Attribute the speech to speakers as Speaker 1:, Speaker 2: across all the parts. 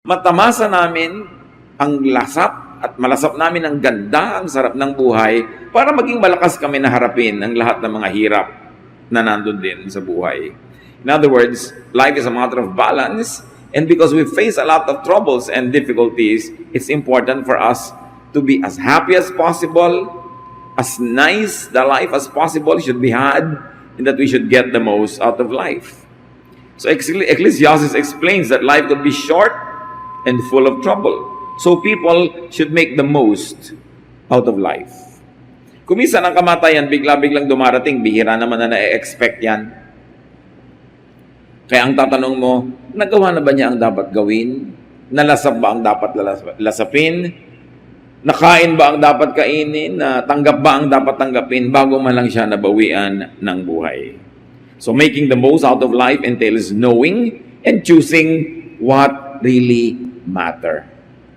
Speaker 1: matamasa namin ang lasap at malasap namin ang ganda, ang sarap ng buhay para maging malakas kami na harapin ang lahat ng mga hirap na nandun din sa buhay. In other words, life is a matter of balance, and because we face a lot of troubles and difficulties, it's important for us to be as happy as possible, as nice the life as possible should be had, and that we should get the most out of life. So Ecclesiastes explains that life could be short and full of trouble. So people should make the most out of life. Kung minsan ang kamatayan, bigla-biglang dumarating, bihira naman na na-expect yan. Kaya ang tatanong mo, nagawa na ba niya ang dapat gawin? Nalasap ba ang dapat lasapin? Nakain ba ang dapat kainin? Tanggap ba ang dapat tanggapin bago man lang siya nabawian ng buhay? So making the most out of life entails knowing and choosing what really matter.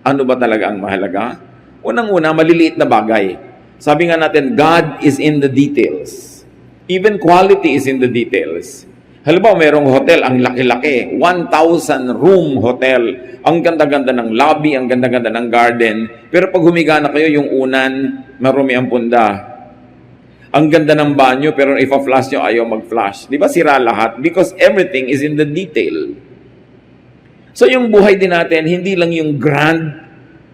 Speaker 1: Ano ba talaga ang mahalaga? Unang-una, maliliit na bagay. Sabi nga natin, God is in the details. Even quality is in the details. Halimbawa, mayroong hotel, ang laki-laki, 1,000 room hotel. Ang ganda-ganda ng lobby, ang ganda-ganda ng garden. Pero pag humiga na kayo, yung unan, marumi ang punda. Ang ganda ng banyo, pero ipa-flash nyo, ayaw mag-flash. Di ba sira lahat? Because everything is in the detail. So yung buhay din natin, hindi lang yung grand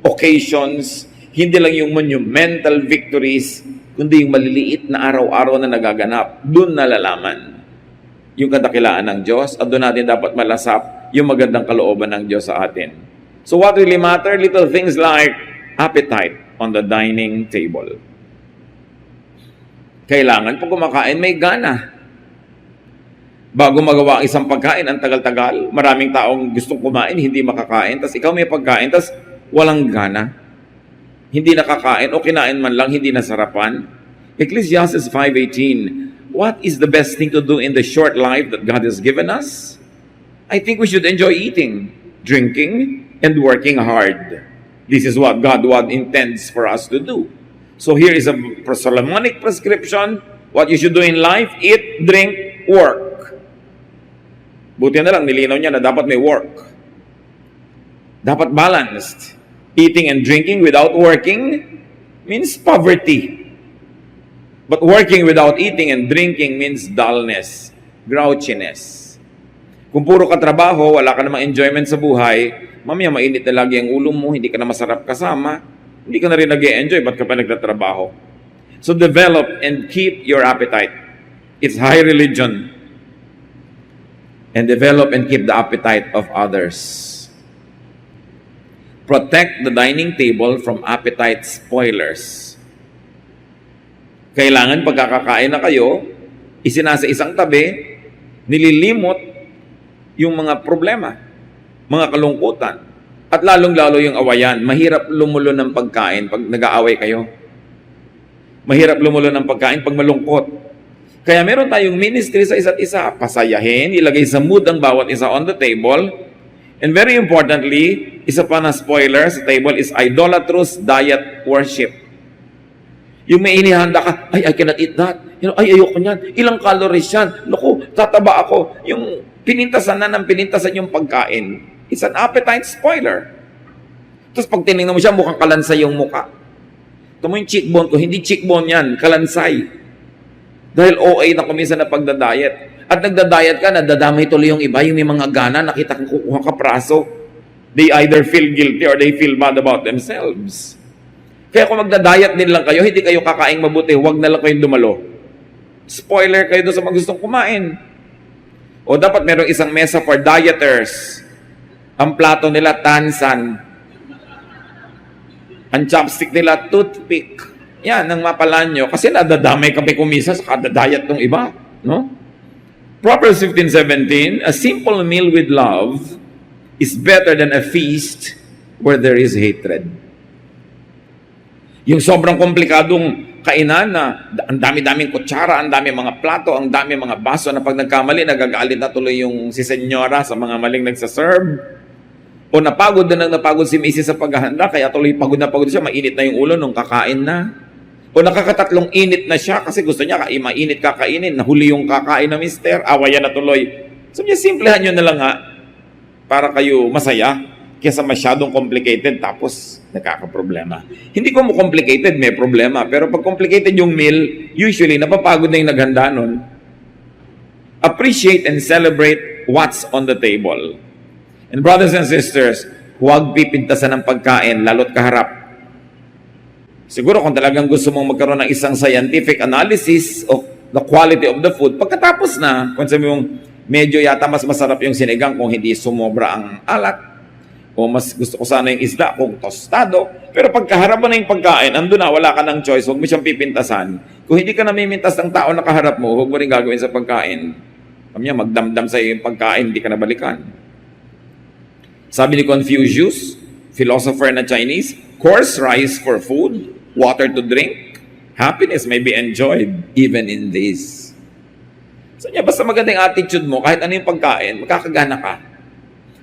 Speaker 1: occasions, hindi lang yung monumental victories, kundi yung maliliit na araw-araw na nagaganap. Doon nalalaman yung kadakilaan ng Diyos at doon natin dapat malasap yung magandang kalooban ng Diyos sa atin. So what really matter? Little things like appetite on the dining table. Kailangan pag kumakain, may gana. Bago magawa ang isang pagkain, ang tagal-tagal, maraming taong gustong kumain, hindi makakain, tas ikaw may pagkain, tas walang gana. Hindi nakakain o kinain man lang, hindi nasarapan. Ecclesiastes 5:18, what is the best thing to do in the short life that God has given us? I think we should enjoy eating, drinking, and working hard. This is what God intends for us to do. So here is a Solomonic prescription, what you should do in life: eat, drink, work. Buti na lang, nilinaw niya na dapat may work. Dapat balanced. Eating and drinking without working means poverty. But working without eating and drinking means dullness, grouchiness. Kung puro ka trabaho, wala ka namang enjoyment sa buhay, mamaya mainit na lagi ang ulo mo, hindi ka na masarap kasama, hindi ka na rin nag-e-enjoy, ba't ka pa nagtatrabaho? So develop and keep your appetite. It's high religion. And develop and keep the appetite of others. Protect the dining table from appetite spoilers. Kailangan pagkakakain na kayo, isinasa isang tabi, nililimot yung mga problema, mga kalungkutan, at lalong-lalo yung awayan. Mahirap lumulo ng pagkain pag nag-aaway kayo. Mahirap lumulo ng pagkain pag malungkot. Kaya meron tayong ministry sa isa't isa, pasayahin, ilagay sa mood ang bawat isa on the table. And very importantly, isa pa na spoiler sa table is idolatrous diet worship. Yung may inihanda ka, I cannot eat that. Ay, ayoko niyan. Ilang calories yan. Naku, tataba ako. Yung pinintasan na ng pinintasan yung pagkain. It's an appetite spoiler. Tapos pag tinignan mo siya, mukhang kalansay yung muka. Ito mo yung cheekbone ko, hindi cheekbone yan, kalansay. Dahil OA na kuminsan na pagdadiet. At nagdadiet ka, nadadamay tuloy yung iba, yung may mga gana, nakita kang kukuha ka praso. They either feel guilty or they feel bad about themselves. Kaya kung magdadiet din lang kayo, hindi kayo kakaing mabuti, huwag na lang kayong dumalo. Spoiler kayo doon sa mga gustong kumain. O dapat merong isang mesa for dieters. Ang plato nila, tansan. Ang chopstick nila, toothpick. Yan, ang mapalan nyo. Kasi nadadamay kami kumisa sa kada-diet ng iba. No? Proverbs 15:17, a simple meal with love is better than a feast where there is hatred. Yung sobrang komplikadong kainan na ang dami-daming kutsara, ang dami mga plato, ang dami mga baso na pag nagkamali, nagagalit na tuloy yung si senyora sa mga maling nagsaserve. O napagod na napagod si Mrs. sa paghahanda, kaya tuloy pagod na pagod siya, mainit na yung ulo nung kakain na. O nakakatatlong init na siya kasi gusto niya mainit kakainin, nahuli yung kakain na mister, awayan na tuloy. So niya, simplehan nyo na lang ha, para kayo masaya. kesa masyadong complicated tapos nakakaproblema. Hindi ko mo complicated, may problema. Pero pag complicated yung meal, usually napapagod na yung naghanda nun. Appreciate and celebrate what's on the table. And brothers and sisters, huwag pipintasan ng pagkain, lalo't kaharap. Siguro kung talagang gusto mong magkaroon ng isang scientific analysis of the quality of the food, pagkatapos na, kung sabi mong medyo yata mas masarap yung sinigang kung hindi sumobra ang alat, o mas gusto ko sana yung isda kung tostado, pero pagkaharap mo na yung pagkain, andun na, wala ka ng choice, huwag mo siyang pipintasan. Kung hindi ka namimintas ng tao na kaharap mo, huwag mo rin gagawin sa pagkain. Kamya, magdamdam sa yung pagkain, hindi ka nabalikan. Sabi ni Confucius, philosopher na Chinese, coarse rice for food, water to drink, happiness may be enjoyed even in this. So niya, basta magandang attitude mo, kahit ano yung pagkain, makakagana ka.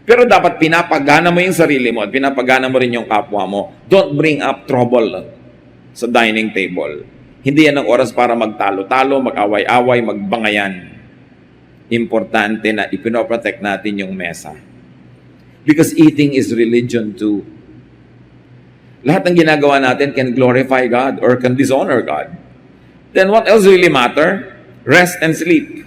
Speaker 1: Pero dapat pinapagana mo yung sarili mo at pinapagana mo rin yung kapwa mo. Don't bring up trouble sa dining table. Hindi yan ang oras para magtalo-talo, mag-away-away, magbangayan. Importante na ipinoprotect natin yung mesa. Because eating is religion too. Lahat ng ginagawa natin can glorify God or can dishonor God. Then what else really matter? Rest and sleep.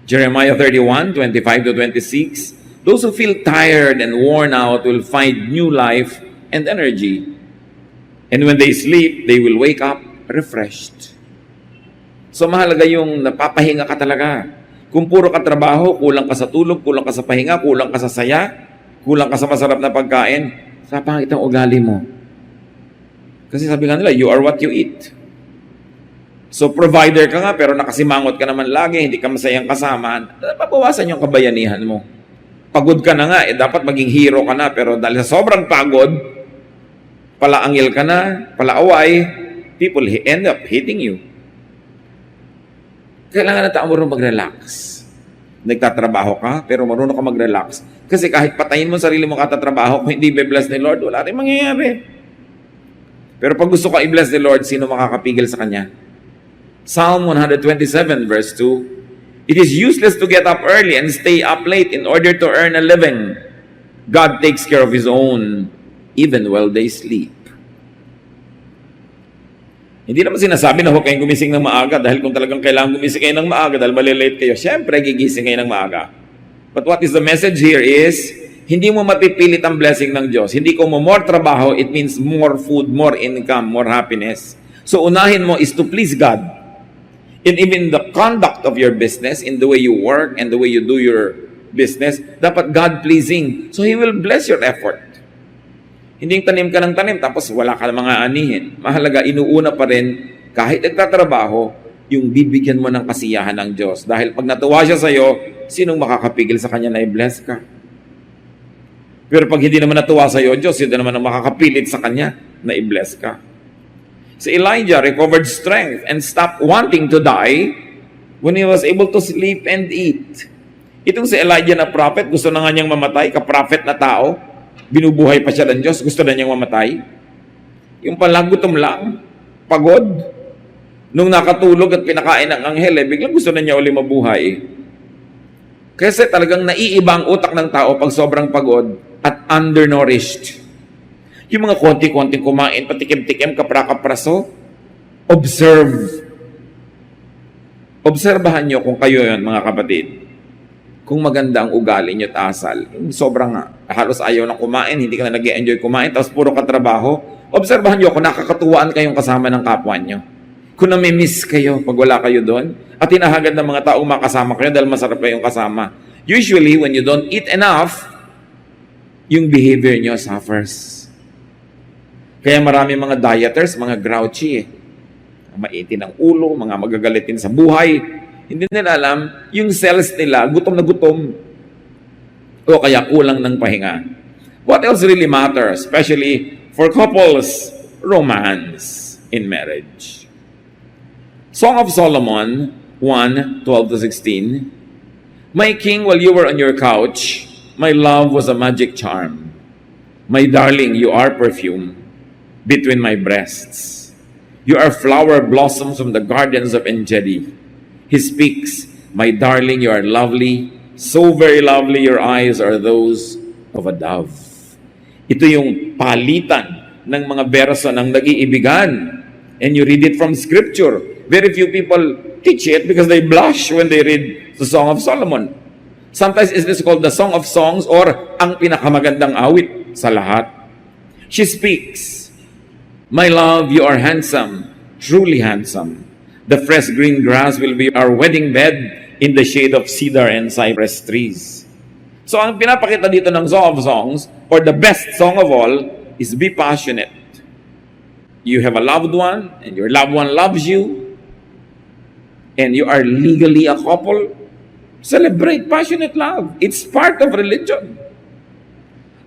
Speaker 1: Jeremiah 31:25-26, those who feel tired and worn out will find new life and energy. And when they sleep, they will wake up refreshed. So mahalaga yung napapahinga ka talaga. Kung puro ka trabaho, kulang ka sa tulog, kulang ka sa pahinga, kulang ka sa saya, kulang ka sa masarap na pagkain, sa pangit ang ugali mo. Kasi sabi nga nila, you are what you eat. So provider ka nga pero nakasimangot ka naman lagi, hindi ka masayang kasama, pabawasan yung kabayanihan mo. Pagod ka na nga, dapat maging hero ka na, pero dahil sa sobrang pagod, palaangil ka na, palaaway, people end up hating you. Kailangan na tao marunong mag-relax. Nagtatrabaho ka, pero marunong ka mag-relax. Kasi kahit patayin mo sarili mo katatrabaho, kung hindi be-bless ni Lord, wala rin mangyayari. Pero pag gusto ka i-bless ni Lord, sino makakapigil sa Kanya? Psalm 127 verse 2, it is useless to get up early and stay up late in order to earn a living. God takes care of His own, even while they sleep. Hindi naman sinasabi na huwag kayong gumising ng maaga dahil kung talagang kailangan gumising kayo ng maaga dahil malilate kayo, syempre gigising kayo ng maaga. But what is the message here is, hindi mo mapipilit ang blessing ng Diyos. Hindi ko mo more trabaho, it means more food, more income, more happiness. So unahin mo is to please God. And even the conduct of your business, in the way you work and the way you do your business, dapat God-pleasing. So He will bless your effort. Hindi tanim ka ng tanim, tapos wala ka ng mga anihin. Mahalaga, inuuna pa rin, kahit nagtatrabaho, yung bibigyan mo ng kasiyahan ng Diyos. Dahil pag natuwa siya sa'yo, sinong makakapigil sa Kanya na i-bless ka? Pero pag hindi naman natuwa sa'yo, Diyos, hindi naman ang makakapilit sa Kanya na i-bless ka. Si Elijah recovered strength and stopped wanting to die when he was able to sleep and eat. Itong si Elijah na prophet, gusto na nga niyang mamatay, ka-prophet na tao, binubuhay pa siya ng Diyos, gusto na niyang mamatay. Yung pala, gutom lang, pagod. Nung nakatulog at pinakain ng anghel, biglang gusto na niya uli mabuhay. Kasi talagang naiiba ang utak ng tao pag sobrang pagod at undernourished. Yung mga konti-konting kumain, patikim-tikim, kapra-kapraso, observe. Obserbahan nyo kung kayo yun, mga kapatid. Kung maganda ang ugali nyo at asal, sobrang halos ayaw na kumain, hindi ka na nag-enjoy kumain, tapos puro katrabaho, obserbahan nyo kung nakakatuwaan kayong kasama ng kapwa nyo. Kung nami-miss kayo pag wala kayo doon, at hinahagad ng mga taong makasama kayo dahil masarap kayong kasama. Usually, when you don't eat enough, yung behavior nyo suffers. Kaya marami mga dieters, mga grouchy, maitin ang ulo, mga magagalitin sa buhay. Hindi nila alam, yung cells nila, gutom na gutom. O kaya kulang ng pahinga. What else really matters, especially for couples? Romance in marriage. Song of Solomon 1:12-16. My king, while you were on your couch, my love was a magic charm. My darling, you are perfume between my breasts. You are flower blossoms from the gardens of Engedi. He speaks, my darling, you are lovely, So very lovely your eyes are those of a dove. Ito yung palitan ng mga verso ng nag-iibigan. And you read it from Scripture. Very few people teach it because they blush when they read the Song of Solomon. Sometimes it is called the Song of Songs or ang pinakamagandang awit sa lahat. She speaks, "My love, you are handsome, truly handsome. The fresh green grass will be our wedding bed in the shade of cedar and cypress trees." So ang pinapakita dito ng Song of Songs, or the best song of all, is be passionate. You have a loved one, and your loved one loves you, and you are legally a couple. Celebrate passionate love. It's part of religion.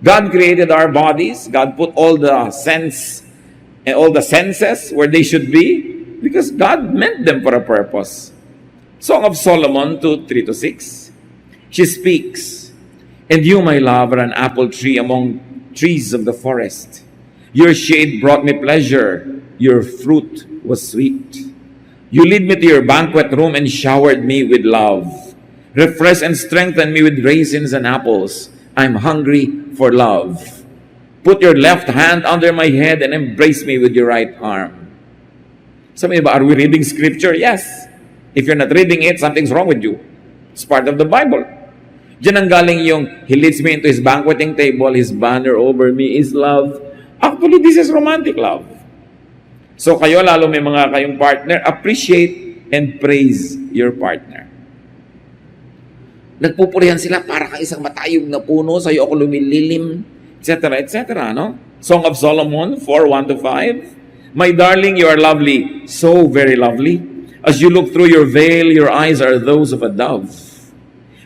Speaker 1: God created our bodies. God put all the sense and all the senses where they should be because God meant them for a purpose. Song of Solomon 2:3-6. She speaks, "And you, my love, are an apple tree among trees of the forest. Your shade brought me pleasure. Your fruit was sweet. You lead me to your banquet room and showered me with love. Refresh and strengthen me with raisins and apples. I'm hungry for love. Put your left hand under my head and embrace me with your right arm." Sabi ba, are we reading Scripture? Yes. If you're not reading it, something's wrong with you. It's part of the Bible. Diyan ang galing yung, "He leads me into his banqueting table, his banner over me is love." Actually, this is romantic love. So kayo, lalo may mga kayong partner, appreciate and praise your partner. Nagpupurihan sila para kang isang matayog na puno, sa'yo ako lumililim, etc., etc., no? Song of Solomon 4:1-5. "My darling, you are lovely, so very lovely. As you look through your veil, your eyes are those of a dove.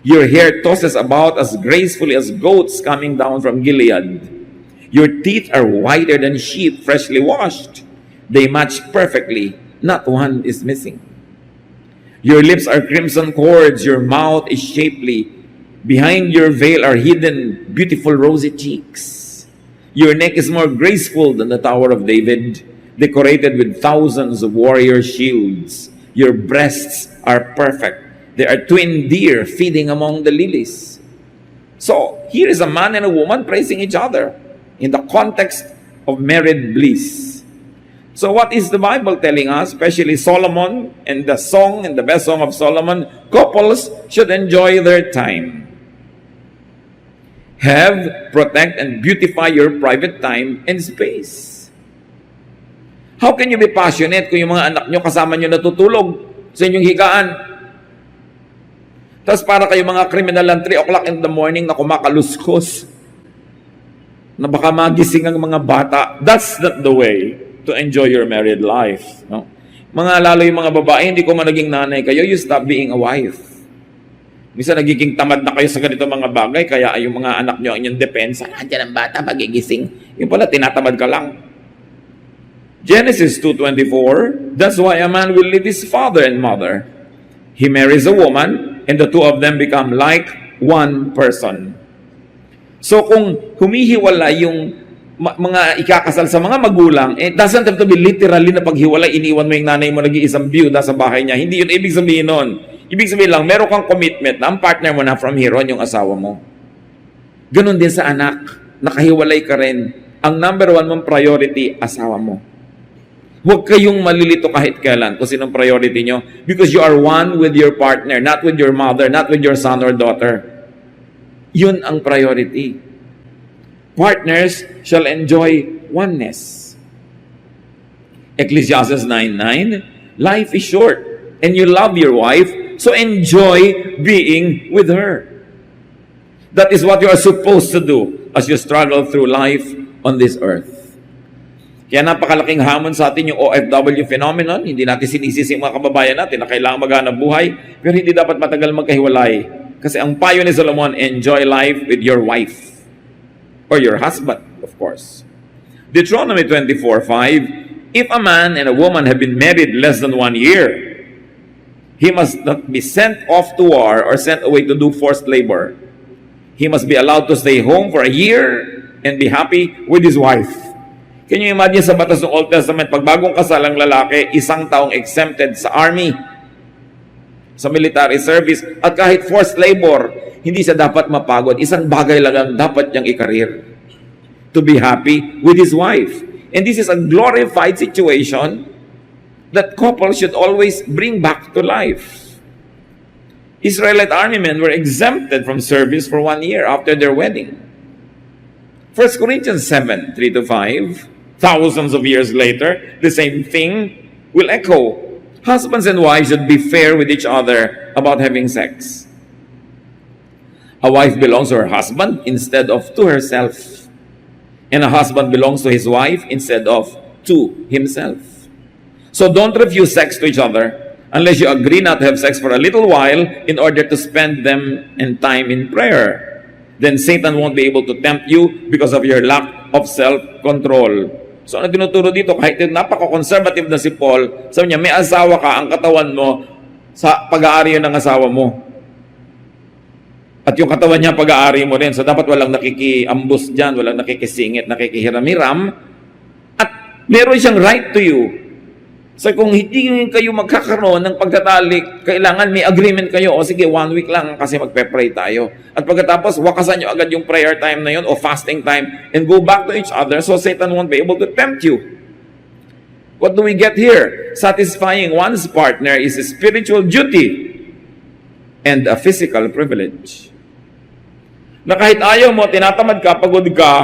Speaker 1: Your hair tosses about as gracefully as goats coming down from Gilead. Your teeth are whiter than sheep freshly washed. They match perfectly, not one is missing. Your lips are crimson cords, your mouth is shapely. Behind your veil are hidden beautiful rosy cheeks. Your neck is more graceful than the Tower of David, decorated with thousands of warrior shields. Your breasts are perfect. They are twin deer feeding among the lilies." So, here is a man and a woman praising each other in the context of married bliss. So what is the Bible telling us, especially Solomon and the song and the best song of Solomon? Couples should enjoy their time. Have, protect, and beautify your private time and space. How can you be passionate kung yung mga anak nyo kasama nyo natutulog sa inyong higaan? Tapos para kayo mga kriminal ng 3 o'clock in the morning na kumakaluskos, na baka magising ang mga bata. That's not the way to enjoy your married life. No? Mga lalo yung mga babae, hindi ko man naging nanay kayo, you stop being a wife. Minsan nagiging tamad na kayo sa ganito mga bagay, kaya yung mga anak nyo ang inyong depensa, andyan ang bata, magigising. Yung pala, tinatamad ka lang. Genesis 2:24, "That's why a man will leave his father and mother. He marries a woman, and the two of them become like one person." So kung humihiwala yung mga ikakasal sa mga magulang, it doesn't have to be literally na paghiwalay, iniwan mo yung nanay mo, nag-iisang byuda sa bahay niya. Hindi yun ibig sabihin nun. Ibig sabihin lang, meron kang commitment na ang partner mo na from here on yung asawa mo. Ganon din sa anak, nakahiwalay ka rin. Ang number 1 mong priority, asawa mo. Huwag kayong malilito kahit kailan kung sinong priority nyo, because you are one with your partner, not with your mother, not with your son or daughter. Yun ang priority. Partners shall enjoy oneness. Ecclesiastes 9:9, "Life is short, and you love your wife, so enjoy being with her." That is what you are supposed to do as you struggle through life on this earth. Kaya napakalaking hamon sa atin yung OFW phenomenon. Hindi natin sinisisi mga kababayan natin na kailangan maghanap buhay, pero hindi dapat matagal magkahiwalay. Kasi ang payo ni Solomon, enjoy life with your wife. Or your husband, of course. Deuteronomy 24:5, "If a man and a woman have been married less than 1 year, he must not be sent off to war or sent away to do forced labor. He must be allowed to stay home for a year and be happy with his wife." Can you imagine sa batas ng Old Testament, pag bagong kasal ang lalaki, 1 taong exempted sa army, sa military service, at kahit forced labor, hindi siya dapat mapagod. Isang bagay lang ang dapat niyang ikarir. To be happy with his wife. And this is a glorified situation that couples should always bring back to life. Israelite army men were exempted from service for 1 year after their wedding. 1 Corinthians 7, 3-5, thousands of years later, the same thing will echo. Husbands and wives should be fair with each other about having sex. A wife belongs to her husband instead of to herself. And a husband belongs to his wife instead of to himself. So don't refuse sex to each other unless you agree not to have sex for a little while in order to spend them in time in prayer. Then Satan won't be able to tempt you because of your lack of self-control. So ano tinuturo dito? Kahit napaka-conservative na si Paul, sabi niya, may asawa ka, ang katawan mo, sa pag-aari ng asawa mo. At yung katawan niya, pag-aari mo rin. So dapat walang nakikiambus dyan, walang nakikisingit, nakikihiram-hiram. At meron siyang right to you. So kung hindi kayo magkakaroon ng pagtatalik, kailangan may agreement kayo. O sige, 1 week lang kasi magpe-pray tayo. At pagkatapos, wakasan nyo agad yung prayer time na yun o fasting time and go back to each other so Satan won't be able to tempt you. What do we get here? Satisfying one's partner is a spiritual duty and a physical privilege. Na kahit ayaw mo, tinatamad ka, pagod ka,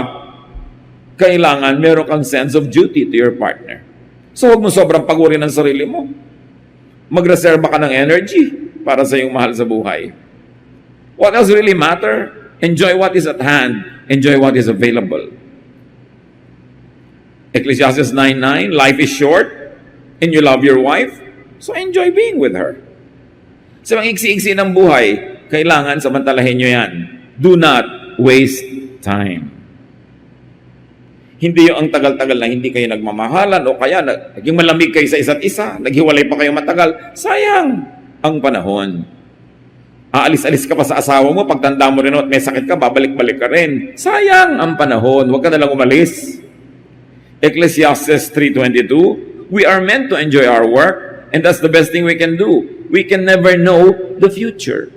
Speaker 1: kailangan meron kang sense of duty to your partner. So huwag mo sobrang pagurin ng sarili mo. Magreserba ka ng energy para sa iyong mahal sa buhay. What else really matter? Enjoy what is at hand. Enjoy what is available. Ecclesiastes 9:9, life is short and you love your wife, so enjoy being with her. Sa mga iksi-iksi ng buhay, kailangan samantalahin nyo yan. Do not waste time. Hindi yung ang tagal-tagal na hindi kayo nagmamahalan o kaya naging malamig kayo sa isa't isa, naghiwalay pa kayo matagal. Sayang ang panahon. Aalis-alis ka pa sa asawa mo, pagtanda mo rin at may sakit ka, babalik-balik ka rin. Sayang ang panahon. Huwag ka nalang umalis. Ecclesiastes 3:22, we are meant to enjoy our work and that's the best thing we can do. We can never know the future.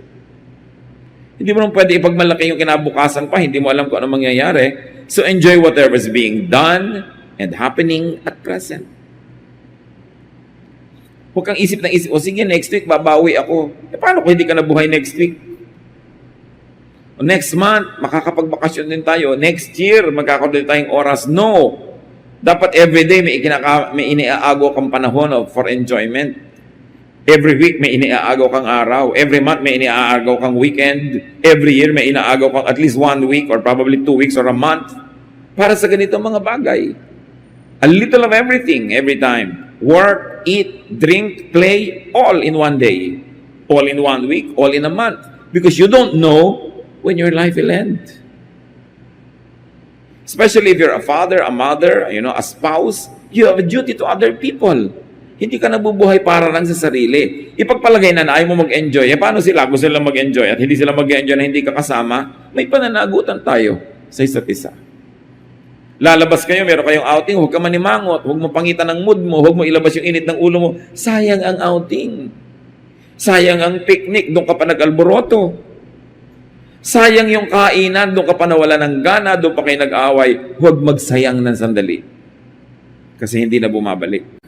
Speaker 1: Hindi mo nang pwede ipagmalaki yung kinabukasan pa, hindi mo alam kung ano mangyayari. So enjoy whatever is being done and happening at present. Huwag kang isip ng isip, o sige, next week babawi ako. Paano kung hindi ka nabuhay next week? O next month, makakapagbakasyon din tayo. Next year, magkakaroon din tayong oras. No! Dapat everyday may iniaago kang panahon for enjoyment. Every week may iniaagaw kang araw. Every month may iniaagaw kang weekend. Every year may inaagaw kang at least 1 week or probably 2 weeks or a month para sa ganitong mga bagay. A little of everything every time. Work, eat, drink, play, all in one day. All in 1 week, all in a month. Because you don't know when your life will end. Especially if you're a father, a mother, a spouse, you have a duty to other people. Hindi ka nabubuhay para lang sa sarili. Ipagpalagay na ayaw mo mag-enjoy. Paano sila? Gusto sila mag-enjoy at hindi sila mag-enjoy na hindi ka kasama, may pananagutan tayo sa isa't isa. Lalabas kayo, meron kayong outing, huwag ka manimangot, huwag mo pangitan ng mood mo, huwag mo ilabas yung init ng ulo mo. Sayang ang outing. Sayang ang picnic, doon ka pa nag-alboroto. Sayang yung kainan, doon ka pa nawala ng gana, doon pa kayo nag-away. Huwag magsayang ng sandali. Kasi hindi na bumabalik.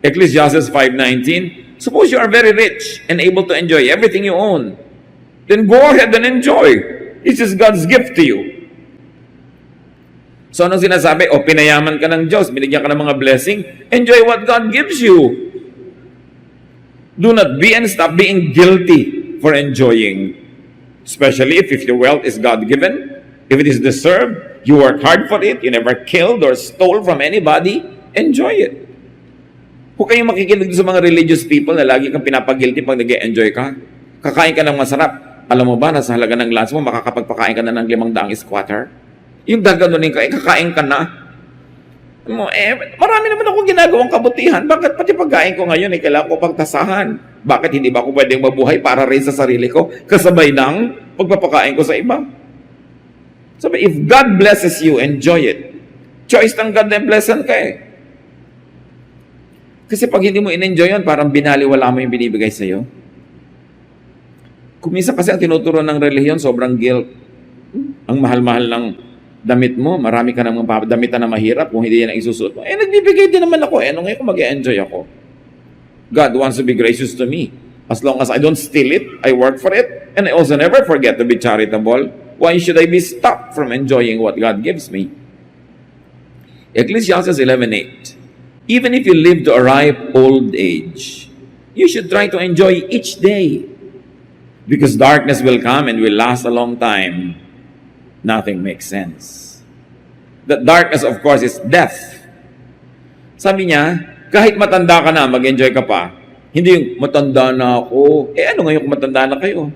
Speaker 1: Ecclesiastes 5:19, suppose you are very rich and able to enjoy everything you own. Then go ahead and enjoy. This is God's gift to you. So anong sinasabi? O pinayaman ka ng Diyos, binigyan ka ng mga blessing, enjoy what God gives you. Do not be and stop being guilty for enjoying. Especially if your wealth is God-given, if it is deserved, you work hard for it, you never killed or stole from anybody, enjoy it. Huwag kayong makikinig sa mga religious people na lagi kang pinapagilty pag nag-enjoy ka. Kakain ka ng masarap. Alam mo ba, nasa halaga ng lunch mo, makakapagpakain ka na ng 500 squatter? Yung gaganunin ka, kakain ka na. Marami naman akong ginagawang kabutihan. Bakit pati pagkain ko ngayon, kailangan ko pagtasahan? Bakit hindi ba ako pwedeng mabuhay para rin sa sarili ko, kasabay ng pagpapakain ko sa iba? Sabi, if God blesses you, enjoy it. Choice ng God na blessan ka eh. Kasi pag hindi mo in-enjoy yun, parang binaliwala mo yung binibigay sa'yo. Kung minsan kasi ang tinuturo ng relihiyon, sobrang guilt. Ang mahal-mahal ng damit mo, marami ka namang damitan na mahirap kung hindi yan ang isusuot mo. Nagbibigay din naman ako. Ano ngayon kung mag-enjoy ako? God wants to be gracious to me. As long as I don't steal it, I work for it, and I also never forget to be charitable. Why should I be stopped from enjoying what God gives me? Ecclesiastes 11:8. Even if you live to a ripe old age, you should try to enjoy each day. Because darkness will come and will last a long time. Nothing makes sense. The darkness, of course, is death. Sabi niya, kahit matanda ka na, mag-enjoy ka pa. Hindi yung matanda na ako. Ano ngayon kung matanda na kayo?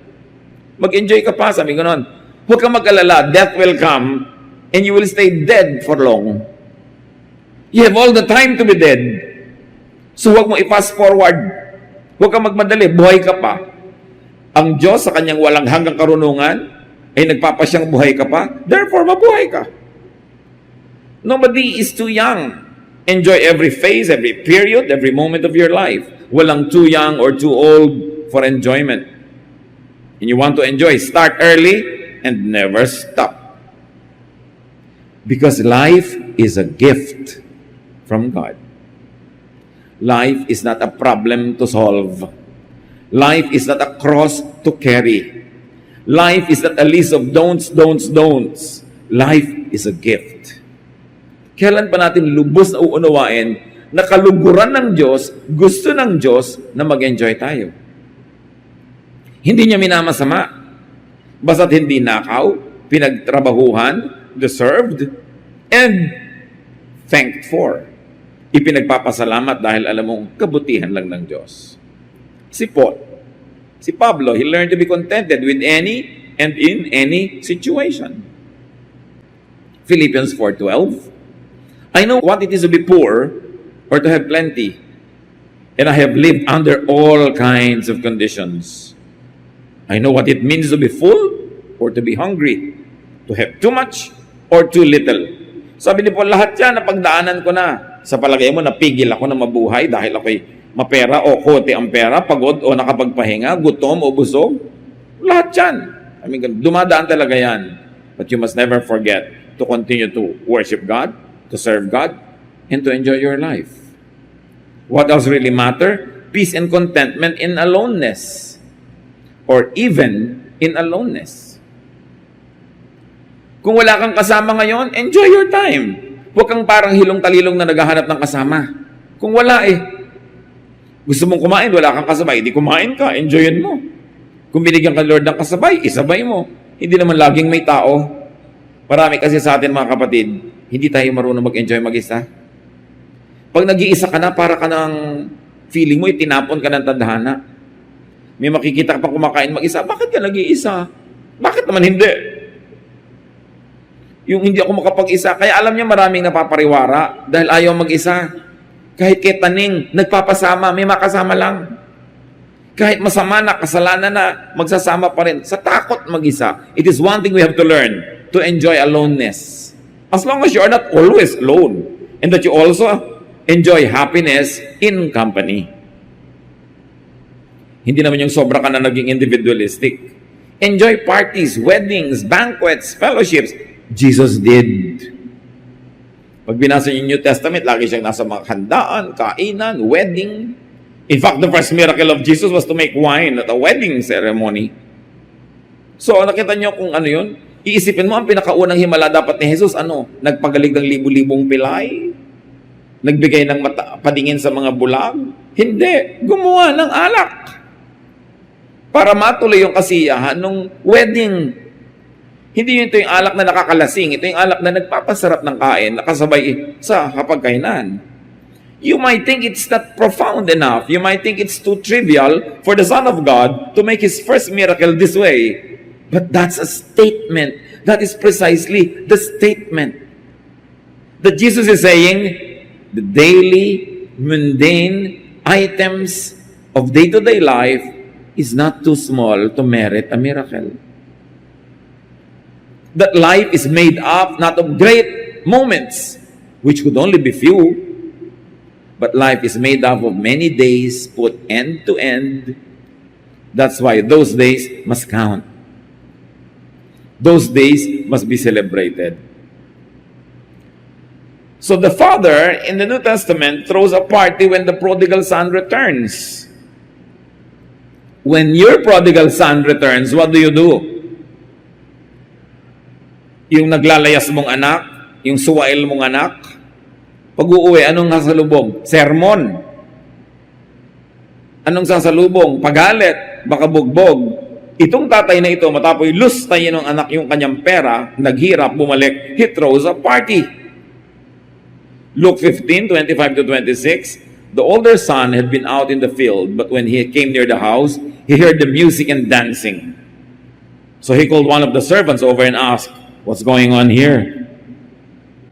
Speaker 1: Mag-enjoy ka pa, sabi ko noon. Huwag kang mag-alala, death will come and you will stay dead for long. You have all the time to be dead. So huwag mo i-fast forward. Huwag kang magmadali, buhay ka pa. Ang Diyos sa kanyang walang hanggang karunungan ay nagpapasyang buhay ka pa. Therefore, mabuhay ka. Nobody is too young. Enjoy every phase, every period, every moment of your life. Walang too young or too old for enjoyment. And you want to enjoy, start early and never stop. Because life is a gift from God. Life is not a problem to solve. Life is not a cross to carry. Life is not a list of don'ts, don'ts, don'ts. Life is a gift. Kailan pa natin lubos na uunawain na kaluguran ng Diyos, gusto ng Diyos na mag-enjoy tayo? Hindi niya minamasama. Basta't hindi nakaw, pinagtrabahuhan, deserved, and thanked for. Ipinagpapasalamat dahil alam mong kabutihan lang ng Diyos. Si Paul, si Pablo, he learned to be contented with any and in any situation. Philippians 4:12. I know what it is to be poor or to have plenty, and I have lived under all kinds of conditions. I know what it means to be full or to be hungry, to have too much or too little. Sabi ni Paul, lahat yan napagdaanan ko na. Sa palagay mo, napigil ako na mabuhay dahil ako'y mapera o kote ang pera, pagod o nakapagpahinga, gutom o busog. Lahat yan. Dumadaan talaga yan. But you must never forget to continue to worship God, to serve God, and to enjoy your life. What else really matter? Peace and contentment in aloneness. Or even in aloneness. Kung wala kang kasama ngayon, enjoy your time. Huwag kang parang hilong-talilong na naghahanap ng kasama. Kung wala gusto mong kumain, wala kang kasabay, hindi kumain ka, enjoyin mo. Kung binigyan ka Lord ng kasabay, isabay mo. Hindi naman laging may tao. Marami kasi sa atin mga kapatid, hindi tayo marunong mag-enjoy mag-isa. Pag nag-iisa ka na, para ka ng feeling mo, itinapon ka ng tadhana. May makikita ka pa kumakain mag-isa, bakit ka nag-iisa? Bakit naman hindi? Yung hindi ako makapag-isa, kaya alam niya maraming napapariwara dahil ayaw mag-isa. Kahit kay taning, nagpapasama, may makasama lang. Kahit masama na, kasalanan na, magsasama pa rin. Sa takot mag-isa. It is one thing we have to learn, to enjoy aloneness. As long as you are not always alone, and that you also enjoy happiness in company. Hindi naman yung sobra ka na naging individualistic. Enjoy parties, weddings, banquets, fellowships. Jesus did. Pag binasa yung New Testament, lagi siyang nasa mga handaan, kainan, wedding. In fact, the first miracle of Jesus was to make wine at a wedding ceremony. So, nakita niyo kung ano yun? Iisipin mo, ang pinakaunang himala dapat ni Jesus, nagpagalig ng libu-libong pilay? Nagbigay ng padingin sa mga bulag? Hindi. Gumawa ng alak. Para matuloy yung kasiyahan ng wedding. Hindi ito yung alak na nakakalasing. Ito yung alak na nagpapasarap ng kain, nakasabay sa kapagkainan. You might think it's not profound enough. You might think it's too trivial for the Son of God to make His first miracle this way. But that's a statement. That is precisely the statement. That Jesus is saying, the daily, mundane items of day-to-day life is not too small to merit a miracle. That life is made up not of great moments, which could only be few, but life is made up of many days put end to end That's why those days must count. Those days must be celebrated. So the Father in the New Testament throws a party when the prodigal son returns. When your prodigal son returns, what do? Yung naglalayas mong anak, yung suwail mong anak, pag uuwi, anong sasalubong? Sermon. Anong sasalubong? Pagalit, baka bugbog. Itong tatay na ito, matapos lustayin ng anak yung kanyang pera, naghirap, bumalik, he throws a party. Luke 15:25-26, the older son had been out in the field, but when he came near the house, he heard the music and dancing. So he called one of the servants over and asked, "What's going on here?"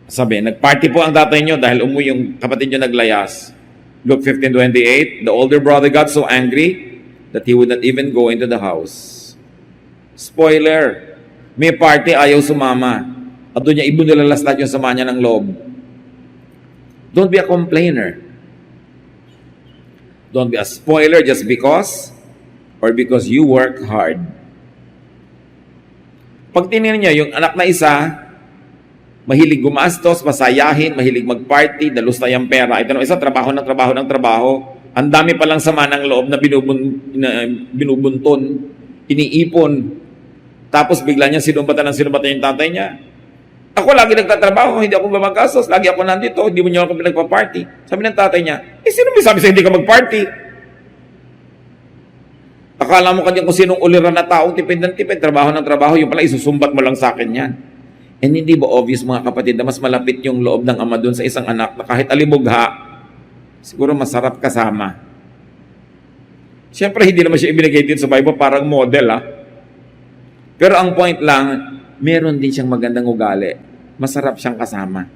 Speaker 1: Sabi, nagparty po ang tatay nyo dahil umuwi yung kapatid nyo naglayas. Luke 15:28, the older brother got so angry that he would not even go into the house. Spoiler, may party, ayaw sumama. At doon niya ibunulalas lahat yung sama niya ng loob. Don't be a complainer. Don't be a spoiler just because or because you work hard. Pag tinignan niyo, yung anak na isa, mahilig gumastos, masayahin, mahilig mag-party, dalusta yung pera. Ito ng isa, trabaho. Ang dami palang sama ng loob na binubunton, iniipon. Tapos bigla niya sinumbatan yung tatay niya. Ako lagi nagtatrabaho, hindi ako gumagastos, lagi ako nandito, hindi mo niyo ako pinagpa-party. Sabi ng tatay niya, sino may sabi sa'yo hindi ka mag-party? Akala mo kanya kung sinong uliran na taong tipid ng tipid, trabaho, yung pala isusumbat mo lang sa akin yan. And hindi ba obvious mga kapatid na mas malapit yung loob ng ama doon sa isang anak na kahit alibugha, siguro masarap kasama. Siyempre hindi naman siya ibinigay dito sa Bible parang model Pero ang point lang, meron din siyang magandang ugali. Masarap siyang kasama.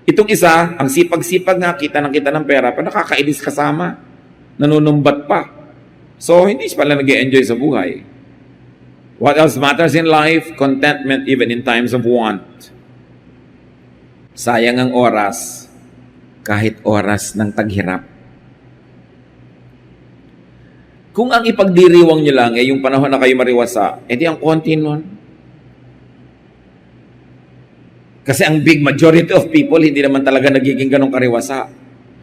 Speaker 1: Itong isa, ang sipag-sipag nga, kita ng pera, pero nakakainis kasama. Nanunumbat pa. So, hindi siya pala nag-enjoy sa buhay. What else matters in life? Contentment even in times of want. Sayang ang oras, kahit oras ng taghirap. Kung ang ipagdiriwang nyo lang yung panahon na kayo mariwasa, edi ang konti nun. Kasi ang big majority of people, hindi naman talaga nagiging ganong kariwasa.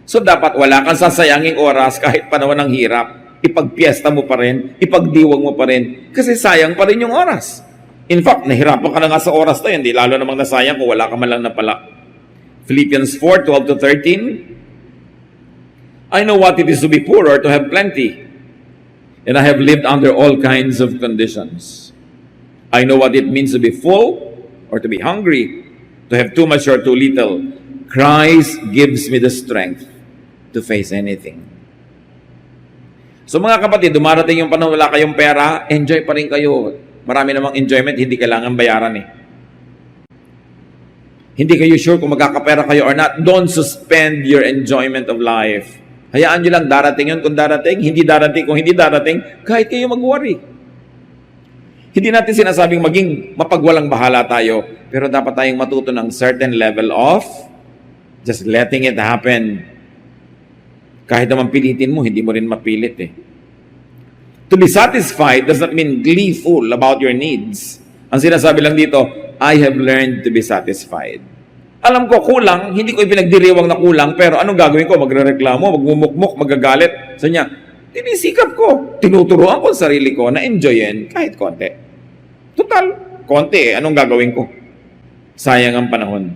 Speaker 1: So dapat wala kang sasayanging oras kahit panahon ng hirap. Ipagpiesta mo pa rin, ipagdiwang mo pa rin, kasi sayang pa rin yung oras. In fact, nahirapan ka na nga sa oras to, hindi lalo namang nasayang kung wala ka man lang napala. Philippians 4:12-13, I know what it is to be poor or to have plenty, and I have lived under all kinds of conditions. I know what it means to be full or to be hungry, to have too much or too little. Christ gives me the strength to face anything. So mga kapatid, dumarating yung panahon wala kayong pera, enjoy pa rin kayo. Marami namang enjoyment, hindi kailangan bayaran Hindi kayo sure kung magkakapera kayo or not. Don't suspend your enjoyment of life. Hayaan nyo lang, darating yun kung darating, hindi darating kung hindi darating, kahit kayo mag-worry. Hindi natin sinasabing maging mapagwalang bahala tayo, pero dapat tayong matuto ng certain level of just letting it happen. Kahit naman pilitin mo, hindi mo rin mapilit To be satisfied does not mean gleeful about your needs. Ang sinasabi lang dito, I have learned to be satisfied. Alam ko, kulang, hindi ko ipinagdiriwang na kulang, pero anong gagawin ko? Magrereklamo, magmumukmuk, magagalit. So niya, tinisikap ko, tinuturuan ko sa sarili ko na enjoyin kahit konti. Total, konti anong gagawin ko? Sayang ang panahon.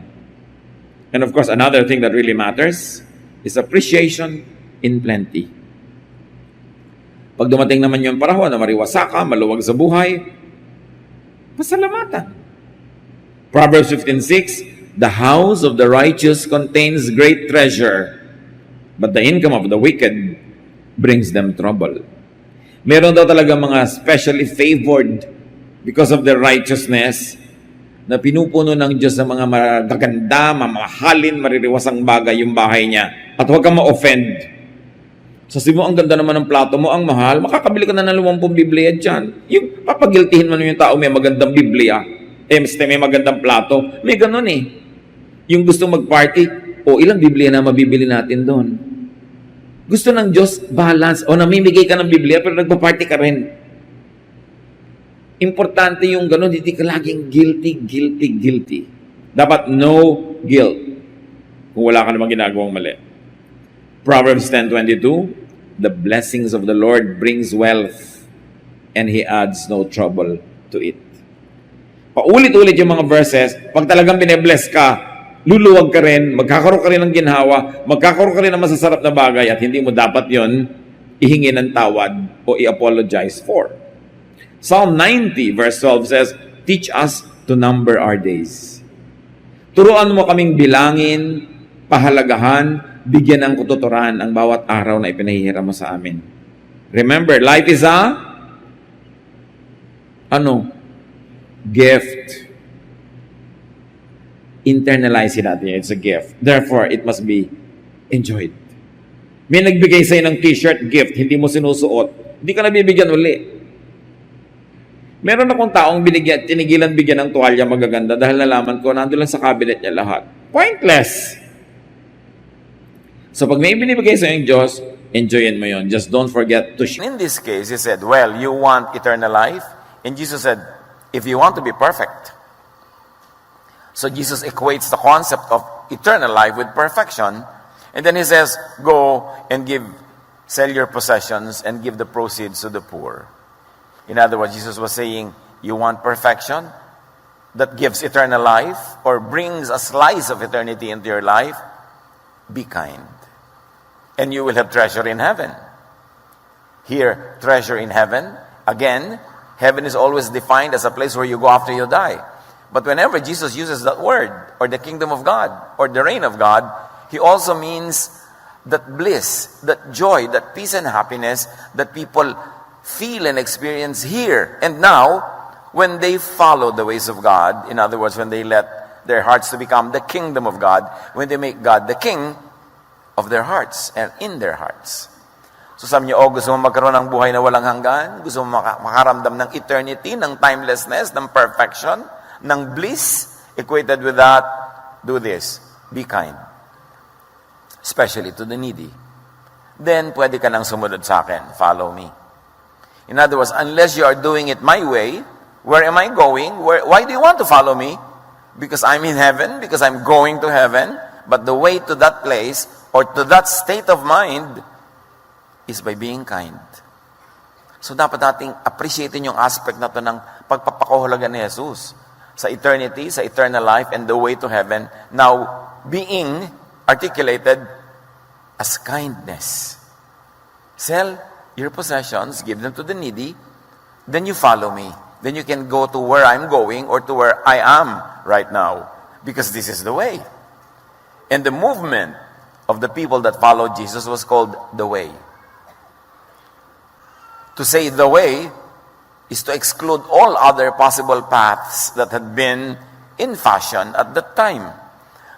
Speaker 1: And of course, another thing that really matters is appreciation in plenty. Pag dumating naman yung panahon na mariwasa ka, maluwag sa buhay, pasalamatan. Proverbs 15:6, the house of the righteous contains great treasure, but the income of the wicked brings them trouble. Meron daw talaga mga specially favored because of their righteousness na pinupuno ng Diyos ng mga magaganda, mamahalin, maririwasang bagay yung bahay niya. At huwag kang ma-offend. Sabi mo, ang ganda naman ng plato mo, ang mahal, makakabili ka na ng 50 Biblia dyan. Yung papagiltihin mo yung tao, may magandang Biblia. May magandang plato. May ganun Yung gusto mag-party, ilang Biblia na mabibili natin doon? Gusto ng Diyos balance. O namimigay ka ng Biblia pero nagpa-party ka rin. Importante yung gano'n, hindi ka laging guilty. Dapat no guilt kung wala ka namang ginagawang mali. Proverbs 10:22, the blessings of the Lord brings wealth and He adds no trouble to it. Paulit-ulit yung mga verses, pag talagang bine-bless ka, luluwag ka rin, magkakaroon ka rin ng ginhawa, magkakaroon ka rin ng masasarap na bagay at hindi mo dapat yon ihingi ng tawad o i-apologize for. Psalm 90 verse 12 says, teach us to number our days. Turuan mo kaming bilangin, pahalagahan, bigyan ng katuturan ang bawat araw na ipinahihiram mo sa amin. Remember, life is a gift. Internalize natin, it's a gift. Therefore, it must be enjoyed. May nagbigay sa'yo ng t-shirt gift, hindi mo sinusuot, hindi ka nabibigyan uli. Meron akong taong tinigilan bigyan ng tuwalya magaganda dahil nalaman ko, nandun lang sa cabinet niya lahat. Pointless! So pag may binibigay sa'yo yung Diyos, enjoyin mo yon. Just don't forget to share.
Speaker 2: In this case, he said, well, you want eternal life? And Jesus said, if you want to be perfect. So Jesus equates the concept of eternal life with perfection. And then he says, go and sell your possessions and give the proceeds to the poor. In other words, Jesus was saying, you want perfection that gives eternal life or brings a slice of eternity into your life? Be kind. And you will have treasure in heaven. Here, treasure in heaven. Again, heaven is always defined as a place where you go after you die. But whenever Jesus uses that word, or the kingdom of God, or the reign of God, He also means that bliss, that joy, that peace and happiness that people feel and experience here and now when they follow the ways of God. In other words, when they let their hearts to become the kingdom of God, when they make God the king of their hearts and in their hearts. So sabi niyo, gusto mo magkaroon ng buhay na walang hanggan? Gusto mo makaramdam ng eternity, ng timelessness, ng perfection, ng bliss? Equated with that, do this. Be kind. Especially to the needy. Then, pwede ka nang sumunod sa akin. Follow me. In other words, unless you are doing it my way, where am I going? Why do you want to follow me? Because I'm in heaven, because I'm going to heaven. But the way to that place, or to that state of mind, is by being kind. So dapat nating appreciatein yung aspect na to ng pagpapakahulugan ni Jesus sa eternity, sa eternal life, and the way to heaven, now being articulated as kindness. Sell your possessions, give them to the needy, then you follow me. Then you can go to where I'm going or to where I am right now, because this is the way. And the movement of the people that followed Jesus was called the way. To say the way is to exclude all other possible paths that had been in fashion at that time.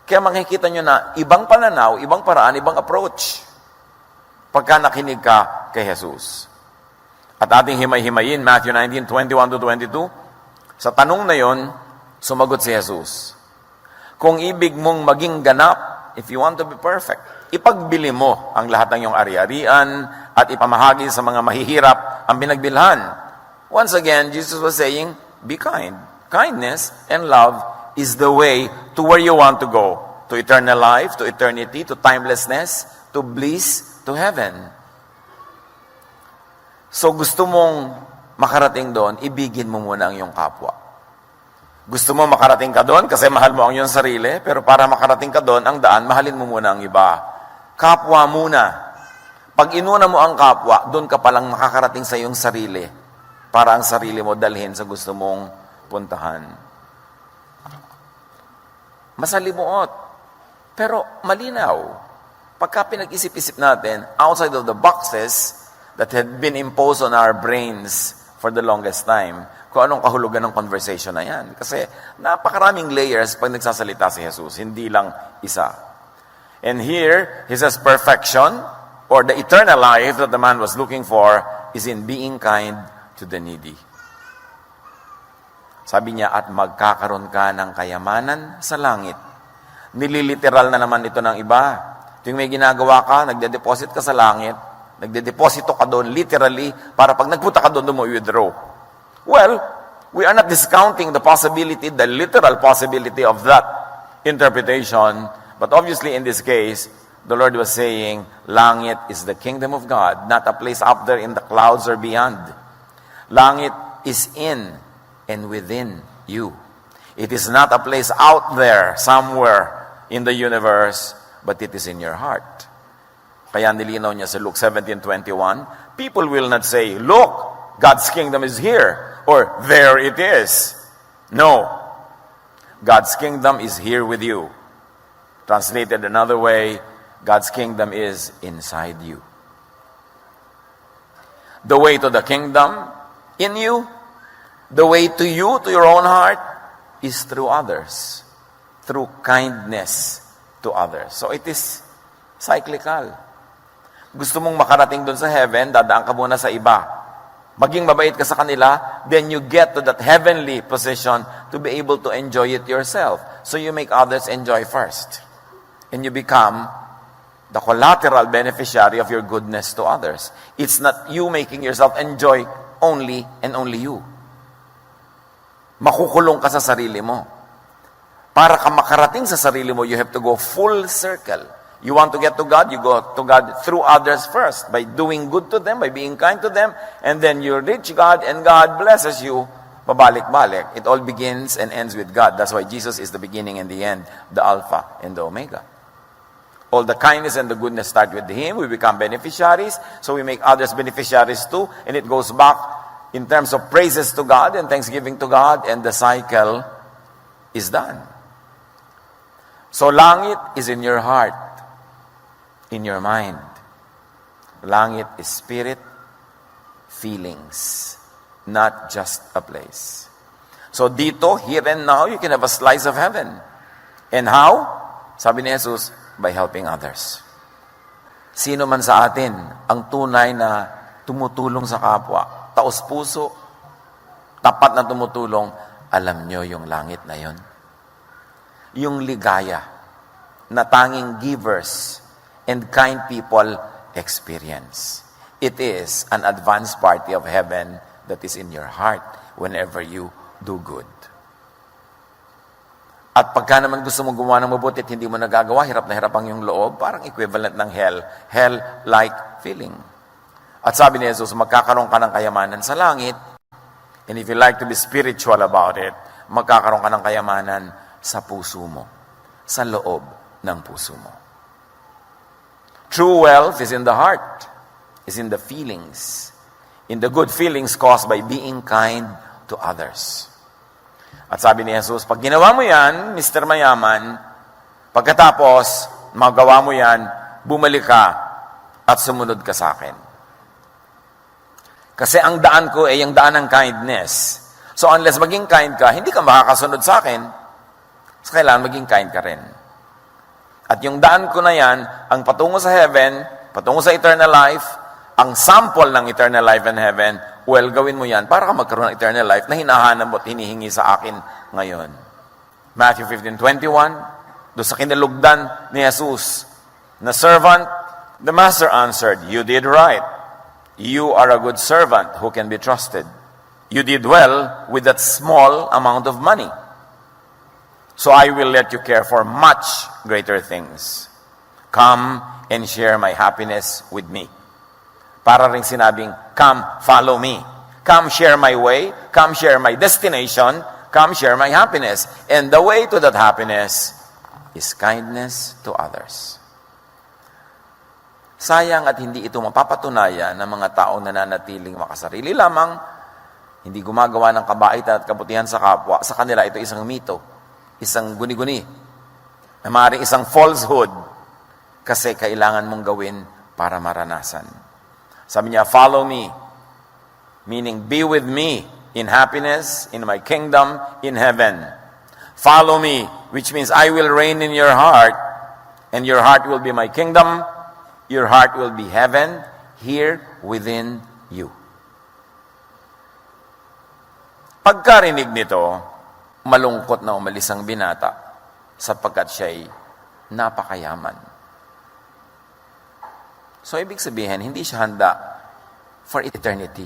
Speaker 2: Kaya makikita nyo na ibang pananaw, ibang paraan, ibang approach pagka nakinig ka kay Jesus. At ating himay-himayin, Matthew 19:21-22, sa tanong na yon, sumagot si Jesus, kung ibig mong maging ganap, if you want to be perfect, ipagbili mo ang lahat ng iyong ari-arian at ipamahagi sa mga mahihirap ang pinagbilhan. Once again, Jesus was saying, be kind. Kindness and love is the way to where you want to go. To eternal life, to eternity, to timelessness, to bliss, to heaven. So gusto mong makarating doon, ibigin mo muna ang iyong kapwa. Gusto mo makarating ka doon kasi mahal mo ang iyong sarili, pero para makarating ka doon, ang daan, mahalin mo muna ang iba. Kapwa muna. Pag inuna mo ang kapwa, doon ka palang makakarating sa iyong sarili para ang sarili mo dalhin sa gusto mong puntahan. Masalimuot, pero malinaw. Pagka pinag-isip-isip natin, outside of the boxes that had been imposed on our brains for the longest time, kung anong kahulugan ng conversation na yan. Kasi napakaraming layers pag nagsasalita si Jesus, hindi lang isa. And here, he says perfection, or the eternal life that the man was looking for, is in being kind to the needy. Sabi niya, at magkakaroon ka ng kayamanan sa langit. Nililiteral na naman ito ng iba. Tuwing may ginagawa ka, nagde-deposit ka sa langit, nagde-deposito ka doon, literally, para pag nagpunta ka doon, mo withdraw. Well, we are not discounting the possibility, the literal possibility of that interpretation, but obviously in this case, the Lord was saying, langit is the kingdom of God, not a place up there in the clouds or beyond. Langit is in and within you. It is not a place out there, somewhere in the universe, but it is in your heart. Kaya nilinaw niya sa Luke 17:21, people will not say, look, God's kingdom is here, or there it is. No. God's kingdom is here with you. Translated another way, God's kingdom is inside you. The way to the kingdom in you, the way to you, to your own heart, is through others. Through kindness to others. So it is cyclical. Gusto mong makarating doon sa heaven, dadaan ka muna sa iba. Maging mabait ka sa kanila, then you get to that heavenly position to be able to enjoy it yourself. So you make others enjoy first. And you become the collateral beneficiary of your goodness to others. It's not you making yourself enjoy only and only you. Makukulong ka sa sarili mo. Para ka makarating sa sarili mo, you have to go full circle. You want to get to God, you go to God through others first, by doing good to them, by being kind to them, and then you reach God, and God blesses you, pabalik-balik. It all begins and ends with God. That's why Jesus is the beginning and the end, the Alpha and the Omega. All the kindness and the goodness start with Him. We become beneficiaries, so we make others beneficiaries too, and it goes back in terms of praises to God and thanksgiving to God, and the cycle is done. So langit is in your heart, in your mind. Langit is spirit, feelings, not just a place. So dito, here and now, you can have a slice of heaven. And how? Sabi ni Jesus, by helping others. Sino man sa atin ang tunay na tumutulong sa kapwa, taos puso, tapat na tumutulong, alam nyo yung langit na yon. Yung ligaya na tanging givers and kind people experience. It is an advanced party of heaven that is in your heart whenever you do good. At pagka naman gusto mong gumawa ng mabuti at hindi mo nagagawa, hirap na hirap ang yung loob, parang equivalent ng hell. Hell-like feeling. At sabi ni Jesus, magkakaroon ka ng kayamanan sa langit, and if you like to be spiritual about it, magkakaroon ka ng kayamanan sa puso mo, sa loob ng puso mo. True wealth is in the heart, is in the feelings, in the good feelings caused by being kind to others. At sabi ni Jesus, pag ginawa mo yan, Mr. Mayaman, pagkatapos, magawa mo yan, bumalik ka at sumunod ka sa akin. Kasi ang daan ko ay yung daan ng kindness. So unless maging kind ka, hindi ka makakasunod sa akin. So, kailangan maging kind ka rin. At yung daan ko na yan, ang patungo sa heaven, patungo sa eternal life, ang sample ng eternal life and heaven, well, gawin mo yan para ka magkaroon ng eternal life na hinahanap mo at hinihingi sa akin ngayon. Matthew 15:21, doon sa kinalugdan ni Jesus, na servant, the master answered, you did right. You are a good servant who can be trusted. You did well with that small amount of money. So I will let you care for much greater things. Come and share my happiness with me. Para rin sinabing, come, follow me. Come share my way. Come share my destination. Come share my happiness. And the way to that happiness is kindness to others. Sayang at hindi ito mapapatunayan ng mga taong nananatiling makasarili lamang, hindi gumagawa ng kabaitan at kabutihan sa kapwa. Sa kanila, ito isang mito. Isang guni-guni, na maaaring isang falsehood, kasi kailangan mong gawin para maranasan. Sabi niya, follow me, meaning be with me in happiness, in my kingdom, in heaven. Follow me, which means I will reign in your heart, and your heart will be my kingdom, your heart will be heaven, here within you. Pagkarinig nito, malungkot na umalis ang binata sapagkat siya'y napakayaman. So, ibig sabihin, hindi siya handa for eternity.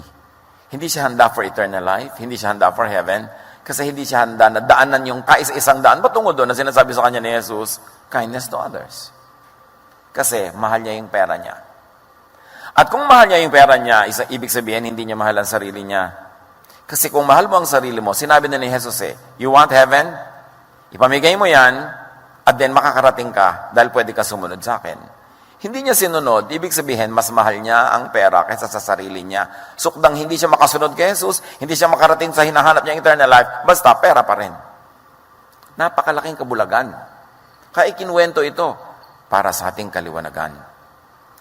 Speaker 2: Hindi siya handa for eternal life. Hindi siya handa for heaven. Kasi hindi siya handa na daanan yung kaisa-isang daan. Patungo doon na sinasabi sa kanya ni Jesus, kindness to others. Kasi mahal niya yung pera niya. At kung mahal niya yung pera niya, ibig sabihin, hindi niya mahal ang sarili niya. Kasi kung mahal mo ang sarili mo, sinabi na ni Jesus you want heaven? Ipamigay mo yan, at then makakarating ka dahil pwede ka sumunod sa akin. Hindi niya sinunod, ibig sabihin, mas mahal niya ang pera kaysa sa sarili niya. Sukdang hindi siya makasunod kay Jesus, hindi siya makarating sa hinahanap niyang eternal life, basta pera pa rin. Napakalaking kabulagan. Kaya ikinuwento ito para sa ating kaliwanagan.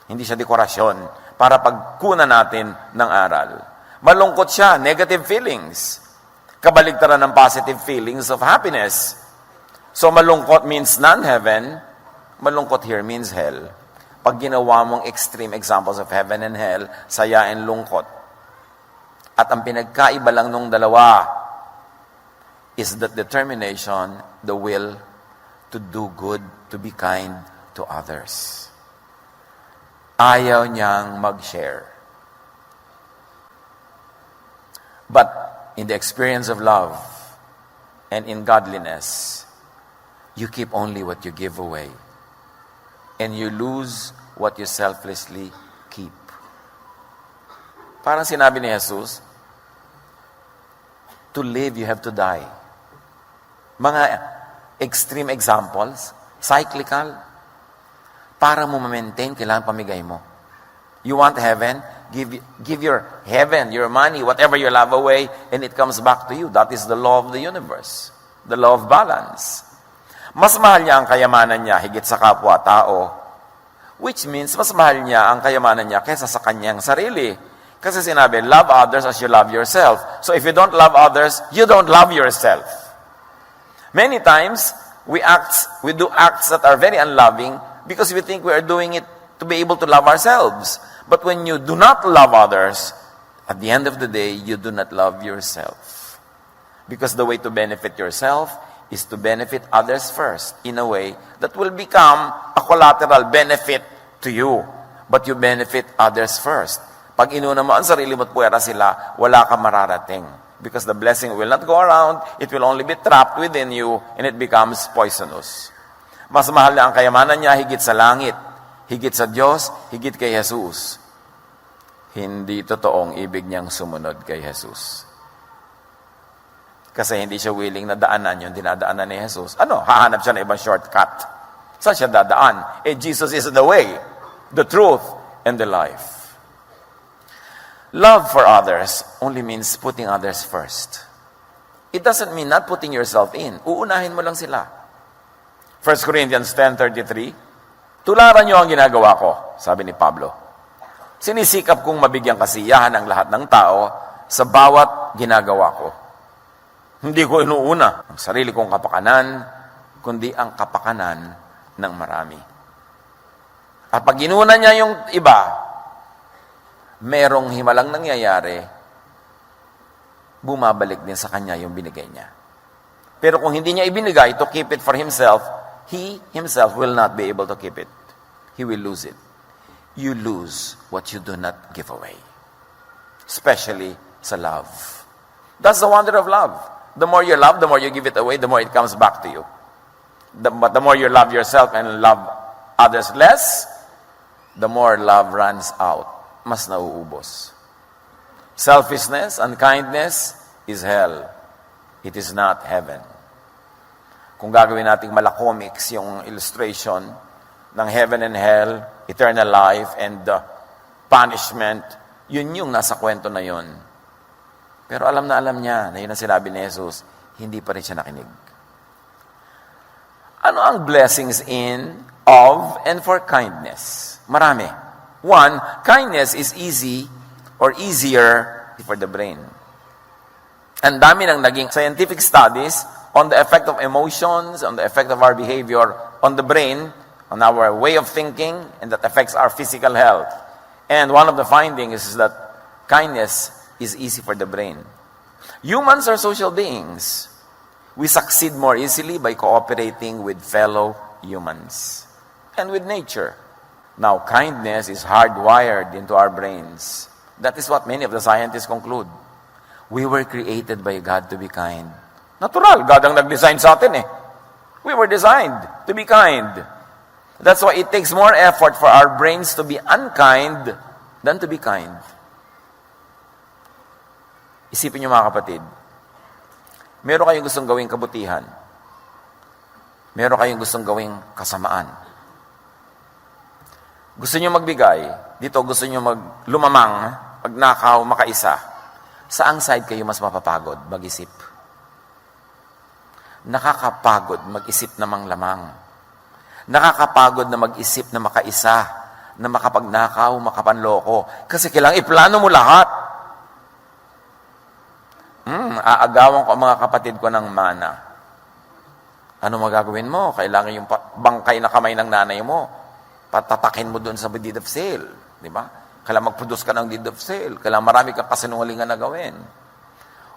Speaker 2: Hindi siya dekorasyon para pagkunan natin ng aral. Malungkot siya, negative feelings. Kabaligtaran ng positive feelings of happiness. So malungkot means non-heaven, malungkot here means hell. Pag ginawa mong extreme examples of heaven and hell, saya and lungkot. At ang pinagkaiba lang nung dalawa is that determination, the will to do good, to be kind to others. Ayaw niyang mag-share. But in the experience of love and in godliness, you keep only what you give away. And you lose what you selflessly keep. Parang sinabi ni Jesus, to live, you have to die. Mga extreme examples, cyclical, para mo ma-maintain, kailangan pamigay mo. You want heaven? Give your heaven, your money, whatever you love away, and it comes back to you. That is the law of the universe. The law of balance. Mas mahal niya ang kayamanan niya higit sa kapwa-tao. Which means, mas mahal niya ang kayamanan niya kaysa sa kanyang sarili. Kasi sinabi, love others as you love yourself. So if you don't love others, you don't love yourself. Many times, we do acts that are very unloving because we think we are doing it to be able to love ourselves. But when you do not love others, at the end of the day, you do not love yourself. Because the way to benefit yourself is to benefit others first in a way that will become a collateral benefit to you. But you benefit others first. Pag inuna mo ang sarili mo at puwera sila, wala ka mararating. Because the blessing will not go around, it will only be trapped within you, and it becomes poisonous. Mas mahal na ang kayamanan niya higit sa langit, higit sa Diyos, higit kay Jesus. Hindi totoong ibig niyang sumunod kay Jesus. Kasi hindi siya willing na daanan yung dinadaanan ni Jesus. Hahanap siya ng ibang shortcut. Saan siya dadaan? Jesus is the way, the truth, and the life. Love for others only means putting others first. It doesn't mean not putting yourself in. Uunahin mo lang sila. 1 Corinthians 10:33, tularan niyo ang ginagawa ko, sabi ni Pablo. Sinisikap kong mabigyan kasiyahan ang lahat ng tao sa bawat ginagawa ko. Hindi ko inuuna ang sarili kong kapakanan, kundi ang kapakanan ng marami. At pag inuna niya yung iba, merong himalang nangyayari, bumabalik din sa kanya yung binigay niya. Pero kung hindi niya ibinigay to keep it for himself, he himself will not be able to keep it. He will lose it. You lose what you do not give away. Especially sa love. That's the wonder of love. The more you love, the more you give it away, the more it comes back to you. But the more you love yourself and love others less, the more love runs out. Mas nauubos. Selfishness, unkindness is hell. It is not heaven. Kung gagawin nating malakomics yung illustration ng heaven and hell, eternal life, and punishment, yun yung nasa kwento na yun. Pero alam niya na yun ang sinabi ni Jesus, hindi pa rin siya nakinig. Ano ang blessings in, of, and for kindness? Marami. One, kindness is easy or easier for the brain. Ang dami ng naging scientific studies on the effect of emotions, on the effect of our behavior, on the brain, on our way of thinking, and that affects our physical health. And one of the findings is that kindness is easy for the brain. Humans are social beings. We succeed more easily by cooperating with fellow humans and with nature. Now, kindness is hardwired into our brains. That is what many of the scientists conclude. We were created by God to be kind. Natural, God ang nag-design sa atin eh. We were designed to be kind. That's why it takes more effort for our brains to be unkind than to be kind. Isipin niyo mga kapatid, meron kayong gustong gawing kabutihan. Meron kayong gustong gawing kasamaan. Gusto niyo magbigay, dito gusto niyo lumamang, magnakaw, makaisa. Saang side kayo mas mapapagod mag-isip? Nakakapagod mag-isip na manglamang. Nakakapagod na mag-isip na makaisa, na makapagnakaw, makapanloko. Kasi kailangan iplano mo lahat. Aagawan ko ang mga kapatid ko ng mana. Ano magagawin mo? Kailangan yung bangkay na kamay ng nanay mo. Patatakin mo doon sa deed of sale. Di ba? Kailangan mag-produce ka ng deed of sale. Kailangan marami kang kasinungalingan na gawin.